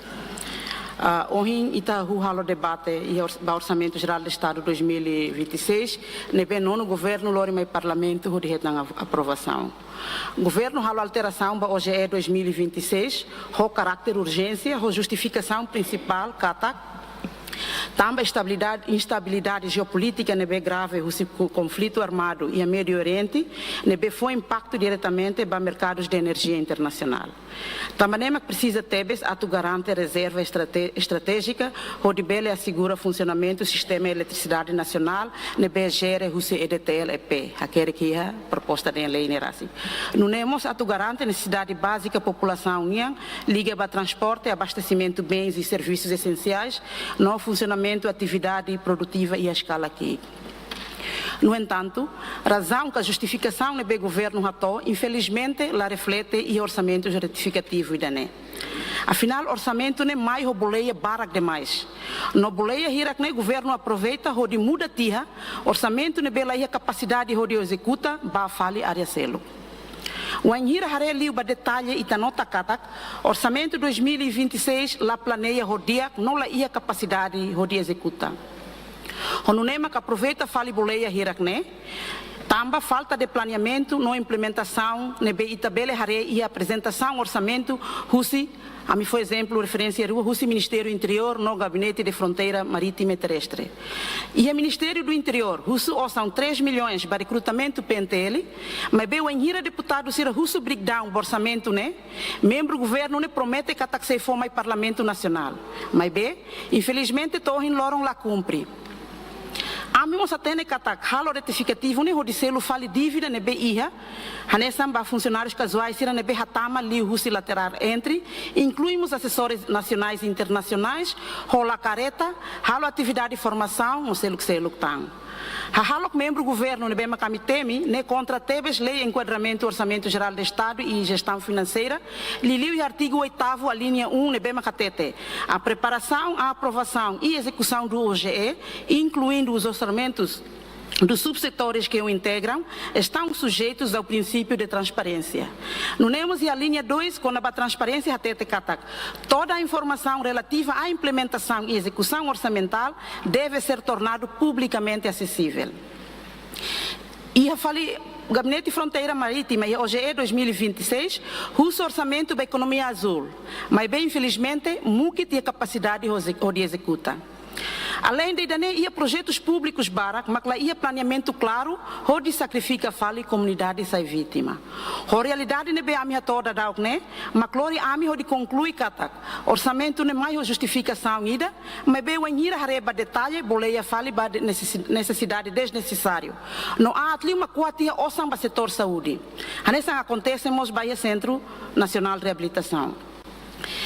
Ontem Itaú halo debate e orçamento geral do Estado 2026, nebe nono governo lori mai parlamento de retang aprovação. Governo halo alteração ba OGE 2026, ho caráter urgência, ho justificação principal kata também instabilidade geopolítica nebe grave o conflito armado e a Médio Oriente nebe foi impacto diretamente para mercados de energia internacional. Também precisa tebes atu garante reserva estratégica onde bele assegura funcionamento do sistema de eletricidade nacional nebe gere o EDTL-EP aquele que é a proposta de lei nerasi. Nunemos atu garante necessidade básica população união liga para transporte, abastecimento bens e serviços essenciais no funcionamento, atividade produtiva e a escala aqui. No entanto, razão que a justificação do governo ratou, infelizmente, ela reflete e orçamento retificativo da né. Afinal, orçamento não é mais o boleia barak demais. No boleia hira que o governo aproveita onde muda tira, orçamento não é a capacidade de executa, ba fale área selo. O anhira hare liu ba detalhe e tanota katak, orçamento 2026 lá planeia rodia, não lá ia capacidade de executa. O nunema que aproveita fale boleia hirakne, tamba falta de planeamento, não implementação, nebe itabele hare e apresentação orçamento, husi, a mim foi exemplo, referência rua, husi Ministério Interior, no Gabinete de Fronteira Marítima e Terrestre. E o Ministério do Interior, husi são 3 milhões para recrutamento PNTL, mas bem o enhira deputado sira husi breakdown orçamento, né? Membro do governo ne promete que ataque for mais Parlamento Nacional. Mas bem, infelizmente, torre em loron lá cumpre. Amimos atene katak halo retificativo ne hodi selo fali dívida ne be iha, hanesam ba funcionários casuais sira ne be hatama li husi lateral entre, incluímos assessores nacionais e internacionais, rola careta, halo atividade de formação, o selo que tang. Halok membro governo ne bema kamitemi ne contra tebes lei enquadramento orçamento geral do Estado e gestão financeira, liliu e artigo 8º a linha 1 ne bema katete, a preparação, a aprovação e execução do OGE, incluindo os orçamentos dos subsetores que o integram, estão sujeitos ao princípio de transparência. Nunemos e a linha 2, com a transparência até katak, toda a informação relativa à implementação e execução orçamental deve ser tornado publicamente acessível. E eu falei, o Gabinete de Fronteira Marítima e OGE 2026, o orçamento da economia azul, mas bem infelizmente, nunca tinha capacidade de executar. Além de ia projetos públicos barak, mas ia planeamento claro, onde sacrifica fale comunidade sai vítima. A realidade ne be a minha toda da né, mas glória a mim onde conclui katak. Orçamento ne mais justificação ida, mas be o enhira hareba detalhe, boleia fale ba necessidade desnecessário. Não há ali uma quantia o samba setor saúde. Anessa acontece nos Bahia Centro Nacional de Reabilitação.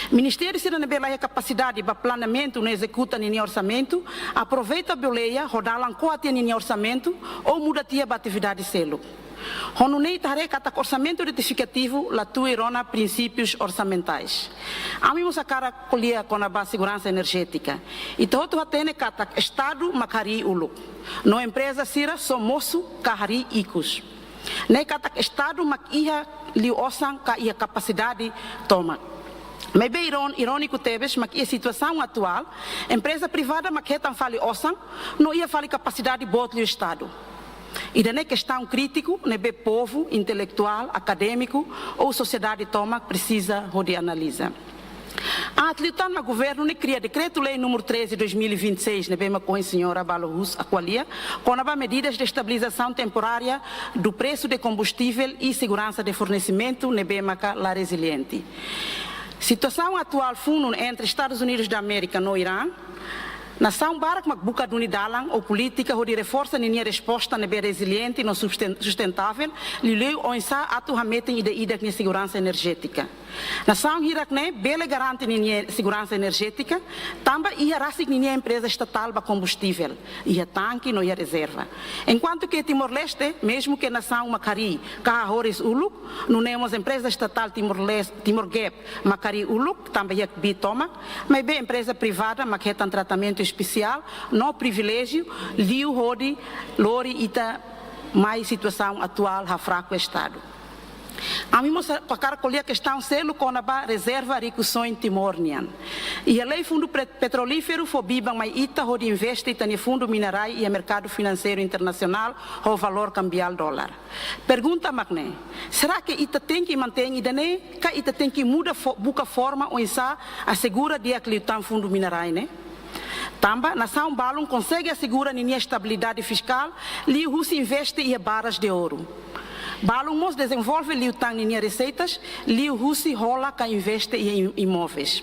Ministério se não tem capacidade para planeamento, não executa nem orçamento, aproveita a boleia, rodalam coatia nem orçamento ou muda tia para atividade selo. Quando nem tarefa de orçamento retificativo, lá tu irona princípios orçamentais. A mim a cara colhia com a base segurança energética. E todo o tem kata Estado macari ulu. No empresa sira somoço kahari icus. Nem kata Estado makia li osan ka ia capacidade toma. Mas bem irônico tebes, mas a situação atual, empresa privada maquetam fale osan, não ia fale capacidade botar o Estado. E da questão crítico, né bem povo, intelectual, acadêmico ou sociedade toma precisa de analisar. A atleta no governo ne cria decreto-lei número 13 de 2026, ne bem com a senhora Balohus Aqualia, com as medidas de estabilização temporária do preço de combustível e segurança de fornecimento, ne bem lá resiliente. Situação atual fundo entre Estados Unidos da América e Irã, nação barak makbuka duni dalang ou política de reforça ninha resposta nebe resiliente e sustentável, lileu onsa atu hametem ida com segurança energética. Nação Irak ne bele garante ninha segurança energética, tamba ia rasik ninha empresa estatal ba combustível, ia tanque no ia reserva. Enquanto que Timor-Leste, mesmo que nação Macari, Kahahores Uluk, não temos empresa estatal Timor-Gap, Macari Uluk, também ia bitoma, mas bem empresa privada, maquetam tratamento especial, no privilégio, liu hodi, lori ita mais situação atual ha fraco estado. A mim para colher a questão selo com a reserva ricução Timor-Nian. E a lei fundo petrolífero foi biba mas ita hodi investe no fundo mineral e mercado financeiro internacional o valor cambial dólar. Pergunta magné, será que ita tem que manter idane, que ita tem que mudar buca forma ou insá assegura de aclitar fundo mineral, né? Tamba, nação balon consegue assegurar a estabilidade fiscal, li o se investe e barras de ouro. Balon mos desenvolve li o tang em receitas, li o se rola que investe em imóveis.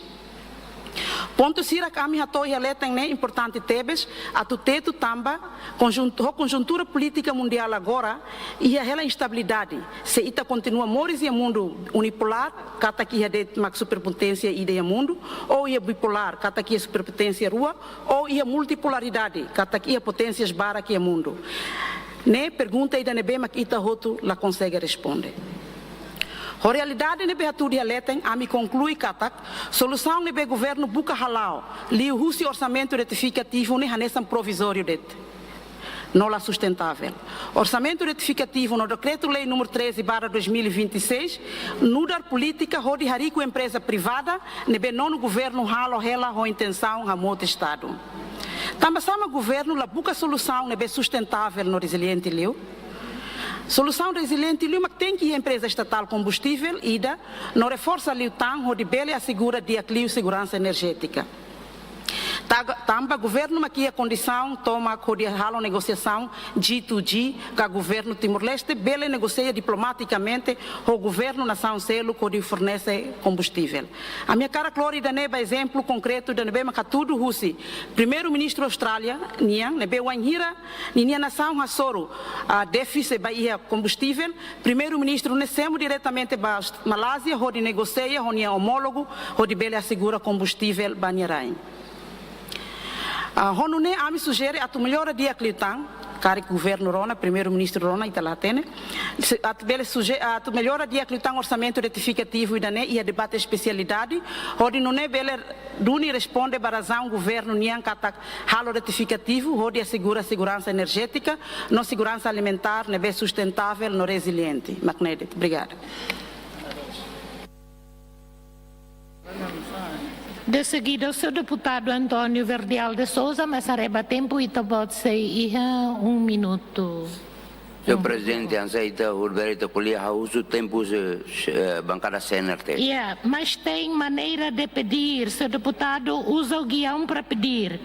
Ponto sira kami hato ia letang ne importante tebes atu teto tamba conjuntura política mundial agora e a instabilidade se ita continua moris e mundo unipolar kata que de max superpotência ideia mundo ou ia bipolar kata que superpotência rua ou ia multipolaridade kata que potências bara que mundo ne pergunta ida ne bema ita hotu la consegue responder. A realidade nebe aturi aletem a me conclui katak solução nebe governo buca halal li o orçamento retificativo ne hanesam provisório det não la sustentável. Orçamento retificativo no decreto-lei número 13/2026 nudar política hodi harico empresa privada nebe não governo halo hela ho intenção a moto estado. Também sama governo la buca solução nebe sustentável no resiliente liu. Solução resiliente lima tem que a empresa estatal combustível ida não reforça o tang onde bele assegura de aclio segurança energética. Tamba governo aqui a condição toma a negociação G2G com o governo Timor-Leste, bele negocia diplomaticamente o governo nação selo que fornece combustível. A minha cara Clórida neba exemplo concreto da nebe tudo Russi. Primeiro-ministro Austrália, nebe Wanhira, ninha nação Hassoro, a déficit baía combustível. Primeiro-ministro nesemo diretamente para Malásia, onde negocia, onde é homólogo, onde bele assegura combustível banharain. Honune a me sugere a tu melhora dia clitão, cari governo Rona, primeiro-ministro Rona italatene, a tu melhora dia clitão orçamento retificativo e a debate especialidade, onde não é bele duni responde para razão governo nian kata halo retificativo, onde assegura a segurança energética, não segurança alimentar, nebe sustentável, não resiliente. Macnedit, obrigada. De seguida, o seu deputado Antônio Verdial de Souza, mas arreba tempo e pode ser minuto. Senhor Presidente, aceita o direito de colher o tempo bancada CNRT. Mas tem maneira de pedir. Seu deputado usa o guião para pedir.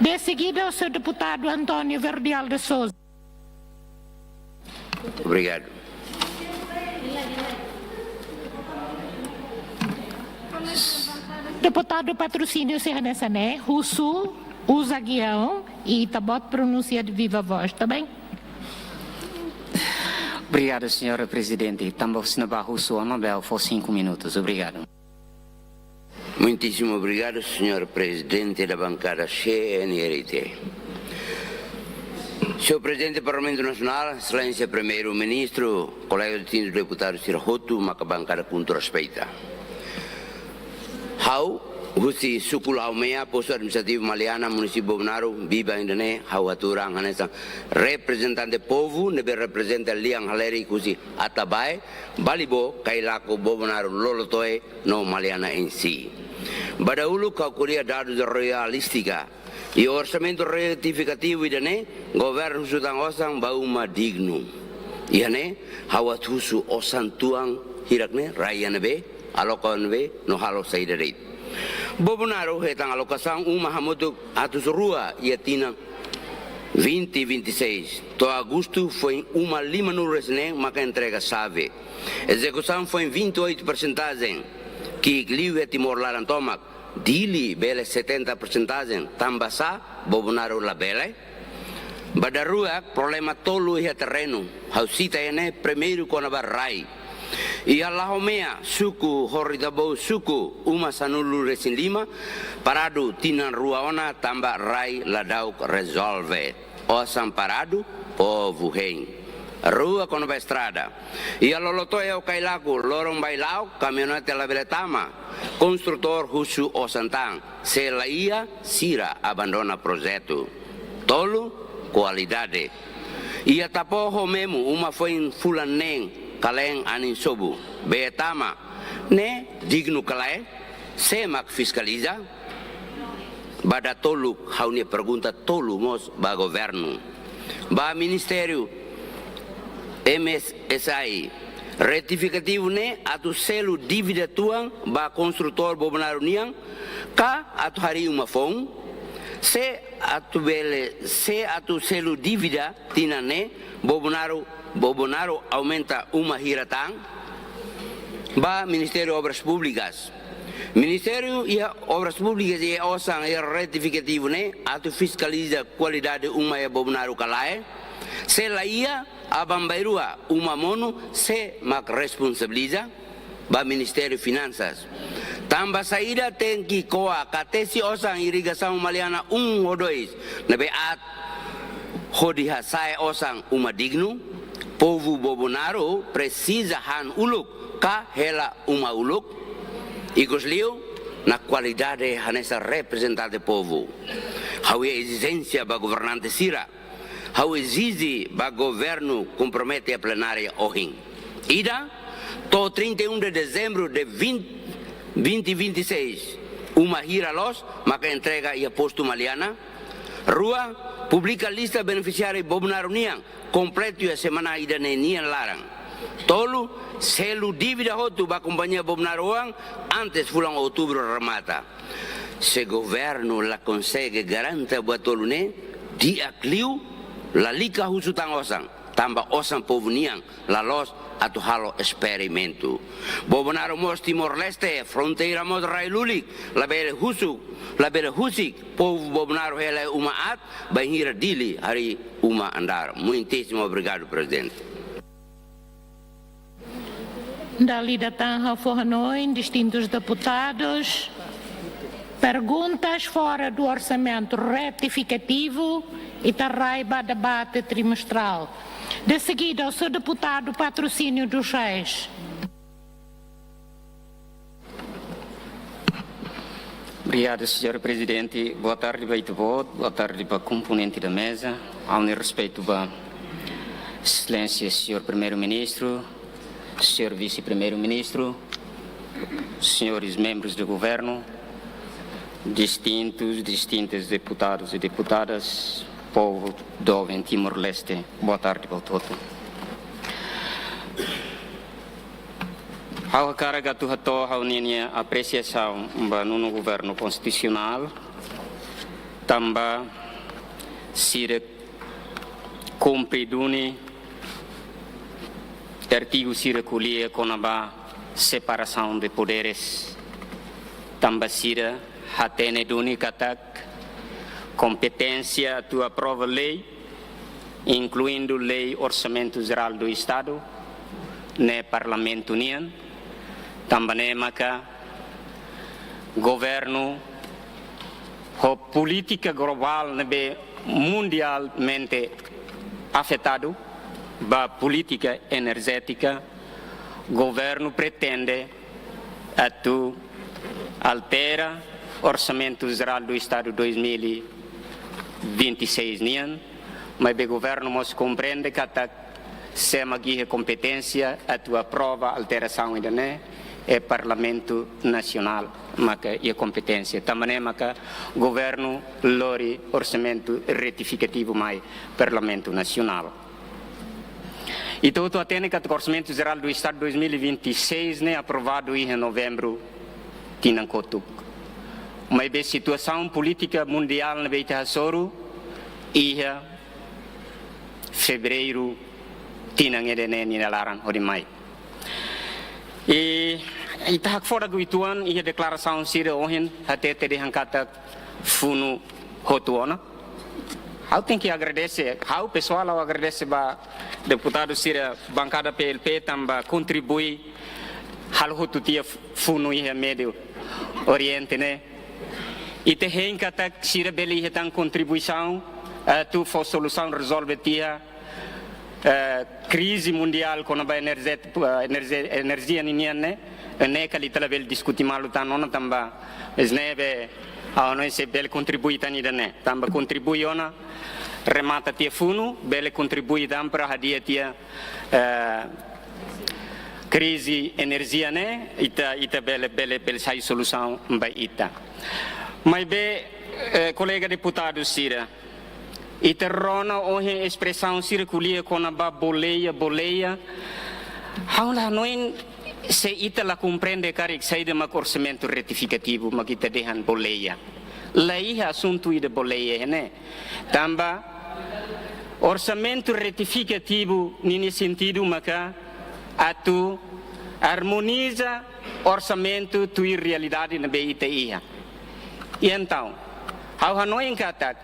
De seguida, o seu deputado Antônio Verdial de Souza. Obrigado. Deputado Patrocínio Serra-Nessané, russo, usa guião e tabot pronuncia de viva voz, tá bem? Obrigado, senhora Presidente. Também se não russo, Anabel, for 5 minutos. Obrigado. Muitíssimo obrigado, senhor Presidente da bancada CNRT. Senhor Presidente do Parlamento Nacional, Excelência Primeiro-Ministro, colega distintos deputados Sirahotu, uma bancada com respeito. Hau, Husi Sukul Haumea, Posto Administrativo Maliana, Município Bobonaro, Biba Indone, Hau Aturang, Hanesa, representante povo, nebe representa Liang Haleri, Husi Atabai, Balibo, Kailako, Bobonaro, Lolotoe, no Maliana em si. Badaulu, Kaukuria, dados realística, e orçamento retificativo, Idane, governo Sudang Osang, Bauma digno. Iane, Hau Atusu Osantuang, Hirakne, Rayanebe, alokanbe no halo saidare. Bobonaro hetang alokação Mahamudu atus rua iatina 2026. To agosto foi uma lima no resne maka entrega save. Execução foi em 28%, que liu Timor Larantomac, dili bele 70%, tambasa Bobonaro la bele. Badarua problema tolo ia terreno. Hausita ene primeiro konaba rai. E a Lahomea, suku, Horidabo, suku, uma sanulu resin lima, parado, tinan ruaona, tamba rai, ladauk, resolve. Osam parado, povo rei. Rua com a estrada. E a Lolotoia, o Kailaku, Lorong Bailau, caminhonete la Beletama, construtor Husu Osantang, Selaia, Sira, abandona projeto. Tolo, qualidade. E a Tapoho Memo, uma foi em Fulaneng, Kaleng anin sobu, betama, ne digno kalai, semak fiscaliza, bada tolu, haunia pergunta tolu mos ba governo, ba ministério, MSI, retificativo ne atu selu dívida tuang ba construtor Bobonaro niang, ka atu hari uma fong, se atu selu dívida tinane Bobonaro aumenta uma hiratang, ba Ministério de Obras Públicas. Ministério de Obras Públicas e osang e retificativo ne atu fiscaliza qualidade uma e Bobonaro kalai, se laia abambairua uma mono se mak responsabiliza ba Ministério de Finanças. Tamba saída tem que coa katesi osang irrigação maliana ou dois na beat hodiha sai osang uma digno. Povo Bobonaro precisa han uluk ka hela uma uluk igosliu na qualidade hanessa representante povo. Hau exigência ba governante Sira, hau exige ba governo compromete a plenária ohin. Ida, to 31 de dezembro de 2026, uma hira los, maka entrega e posto maliana, rua, publica lista beneficiária Bobonaro niang, completo e a semana ida nian larang. Tolu, selu dívida hotu ba companhia Bobonaro antes fulang outubro remata. se governo la consegue garanta betul ne dia kliu la lika husutang osang tambah osang povuniang la los atau halo eksperimentu. Bobonaro mos Timor Leste fronteira mod railulik la bere husik povo bobonaro hele umaat bahira dili hari uma andar. Muitíssimo obrigado, presidente. Dali datang fornoi distintos deputados. Perguntas fora do orçamento retificativo e tarraiba debate trimestral. De seguida, o seu deputado Patrocínio dos Reis. Obrigado, Sr. Presidente. Boa tarde, boa tarde para o componente da mesa. Ao respeito para Excelência, Sr. Primeiro-Ministro, Sr. Vice-Primeiro-Ministro, senhores membros do Governo, distintos deputados e deputadas, povo do Timor-Leste, boa tarde para todos. Ao carga tu hato haunia apreciação no governo constitucional, também se cumpridune artigo se recolhia com a separação de poderes, também se hatene duni katak competência tu aprova lei, incluindo lei orçamento geral do Estado, ne Parlamento União, também maka governo a política global nebe mundialmente afetado ba política energética, governo pretende atu altera orçamento geral do Estado 2026 nian, mas o governo mos compreende que até se magia competência atu aprova alteração ainda né é Parlamento Nacional maca e competência também maca governo lori orçamento retificativo mai Parlamento Nacional. E todo atende que o orçamento geral do Estado 2026 né aprovado em novembro tinancotuk. Mas a situação política mundial na Beita Soro e fevereiro tinang edene ni laran hodimai. E itahak fora do ituan e a declaração sira ohin até ter hankata funu hotuona. Eu tenho que agradecer, o pessoal agradece para deputado sira bancada PLP também contribui hal hotutia funu e médio Oriente né. E te henkata sira beli hetang contribuição tu for solução resolve tia crise mundial com a energia niniane né que litela bel discutir malu tanona tamba esnebe a nós se bel contribui tani dane tamba contribui ona remata tia funu bel contribui dam para hadia tia crise energia né ita bel sai solução ba ita mas be colega deputado Sira e terrona hoje expressão circulia com a boleia haula noin se ita la compreende carik saída ma orçamento retificativo ma kita dehan boleia lai assunto ida boleia né tamba orçamento retificativo nesse sentido maka atu harmoniza orçamento tu realidade na BITI e então ao hanoi kata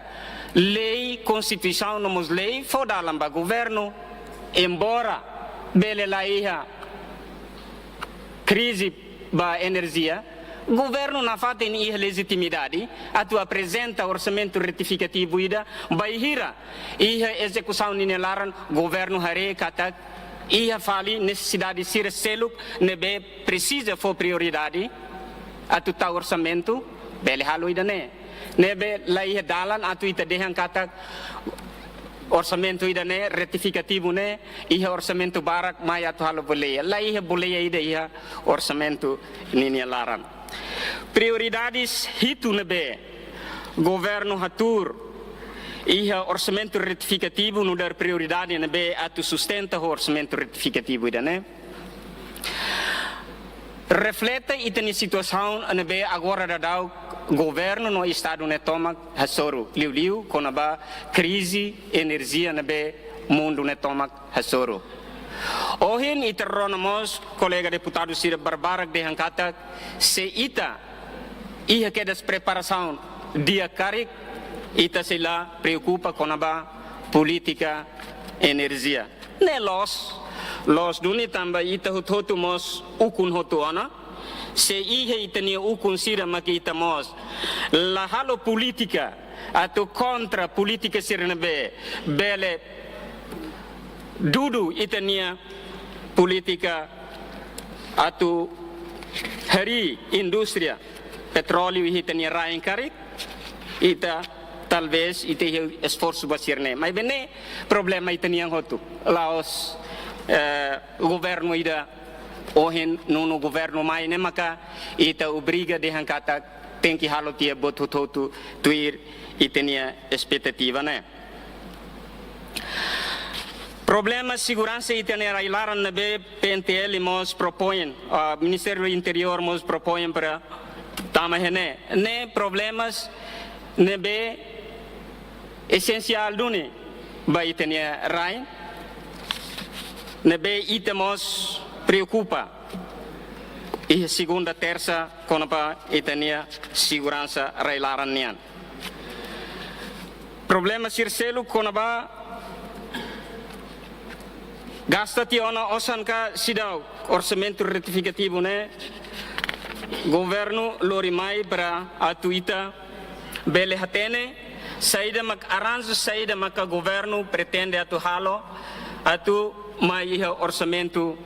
lei, constituição, nomos lei, for dalam ba governo, embora bele la iha crise ba energia, governo na fata em iha legitimidade, atu apresenta orçamento retificativo ida, ba ihira, iha execução ninelaran, governo hare kata, iha fali necessidade de ser seluk, nebe precisa for prioridade, atu ta orçamento, bele halo ida ne. Nebe lai dalan atu ita dehan kata orçamento ida ne retificativo ne iha orçamento barak mai atu halo boleia lai boleia ida iha orçamento nini laran prioridades hitu nebe governo hatur iha orçamento retificativo no dar prioridade nebe atu sustenta o orçamento retificativo ida ne reflete ita ni situação nebe agora da dau governo no estado ne toma hasoro liu com a crise energia nebe mundo ne toma hasoro. Ohin ita ronamos colega deputado Cira Barbarak de Hankata se ita ia que das preparação dia carik ita se lá preocupa com a política energia. Ne los duni também ita hotu mos ukun hotu ana se ia ita ni ukun sira makita mos la halo política atau contra política sirnebe bele dudu itania politika atau hari industria petróleo itania rain karik ita talvez ite esforço basirne mas bene problema itania hotu laos governo ida ohin nuno governo mai ne maka ita obriga de hankata tem que halo tia botutotu tuir itania expectativa né. Problema segurança e tenerailaran na B PNTL mos propõem, o Ministério do Interior mos propõem para tamahene. Ne problemas na B essencial duni ba itenia rain. Na B itemos preocupa. E segunda terça quando pa itenia segurança railaran nian. Problema sircelo quando ba gasta tiona osan ka sidau orçamento retificativo né governo lorimai para atuita bele hatene saída mak arranjo saída mak governo pretende atu halo atu mai orçamento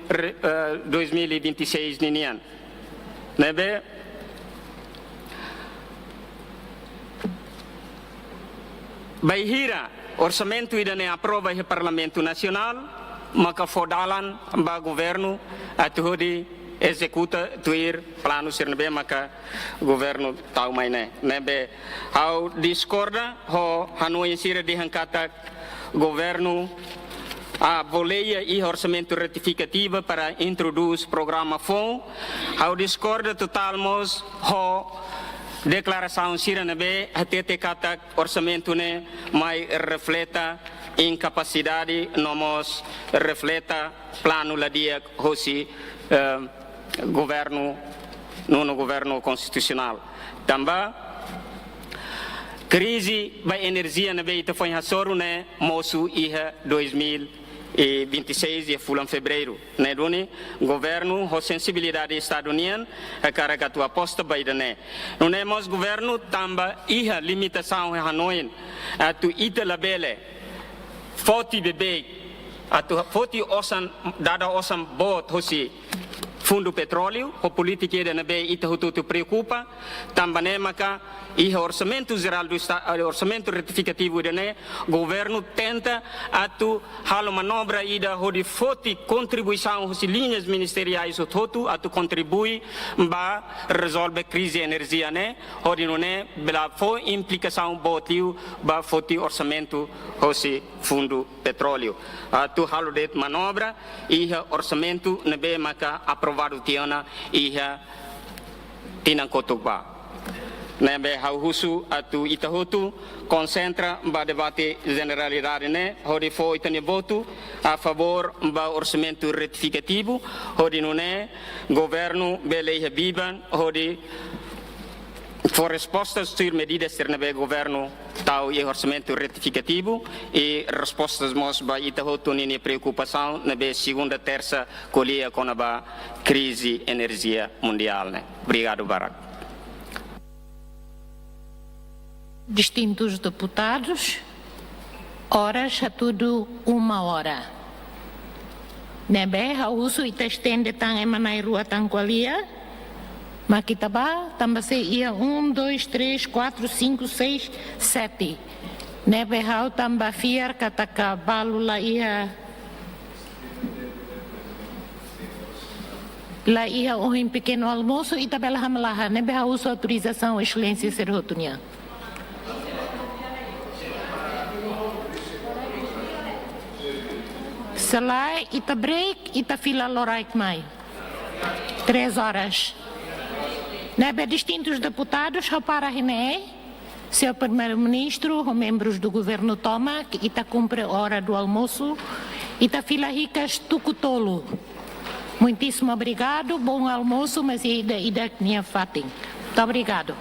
2026 ninian nebe baihira orçamento ida ne aprova o Parlamento Nacional maka fodalan ba governo atu di executa tuir plano sirnebe maka governo tau mai nebe au discorda ho hanoi sira di hankata governo a voleia e orçamento retificativo para introduz programa FON au discorda totalmos ho declaração sira nebe atete kata orçamento ne mai refleta incapacidade nomos refleta plano la dia hosi governo no governo constitucional tamba crise ba energia na beita foi hasoro ne mosu iha 2026 e fulan fevereiro ne doni governo ho sensibilidade estadunian a carga tua aposta baida ne não é mos governo tamba iha limitação hanoin atu ita labele foti bebê atau foti osan dada osan bot hosi fundo petróleo o política da nabe ita hutu preocupa também maka e orçamento geral do estado orçamento retificativo da né governo tenta atu halo manobra ida hodi foti contribuição hosi linhas ministeriais o totu atu contribui ba resolve crise energia né hodi não né bela foi implicação botiu ba foti orçamento hosi fundo petróleo atu halo det manobra e orçamento nabe maka aprovado tiana e tinang kotuba nebe hauhusu atu itahutu concentra ba debate generalidade ne hodi foi tani voto a favor ba orçamento retificativo hodi não é governo bele biban hodi for respostas sur medidas ter nebe governo tau e orçamento retificativo e respostas mos ba itahutu nini preocupação nebe segunda terça colia com a crise energia mundial ne obrigado Barak. Distintos deputados, horas a tudo 1 hora. Nebe a uso e testende tang emanai rua tang qualia, mas kita ba tambah se ia 1, 2, 3, 4, 5, 6, 7. Nebe hau tambah fiar kataka balu la ia um pequeno almoço e tabela hamalaha. Nebe hau uso autorização excelência ser rotunia. Selai, ita break, ita fila loraik mai. 3 horas. Nebe distintos deputados, para René, seu primeiro-ministro, os membros do governo toma, que está cumpre a hora do almoço, e está fila ricas tucutolo. Muitíssimo obrigado, bom almoço, mas ainda minha fatem. Muito obrigado.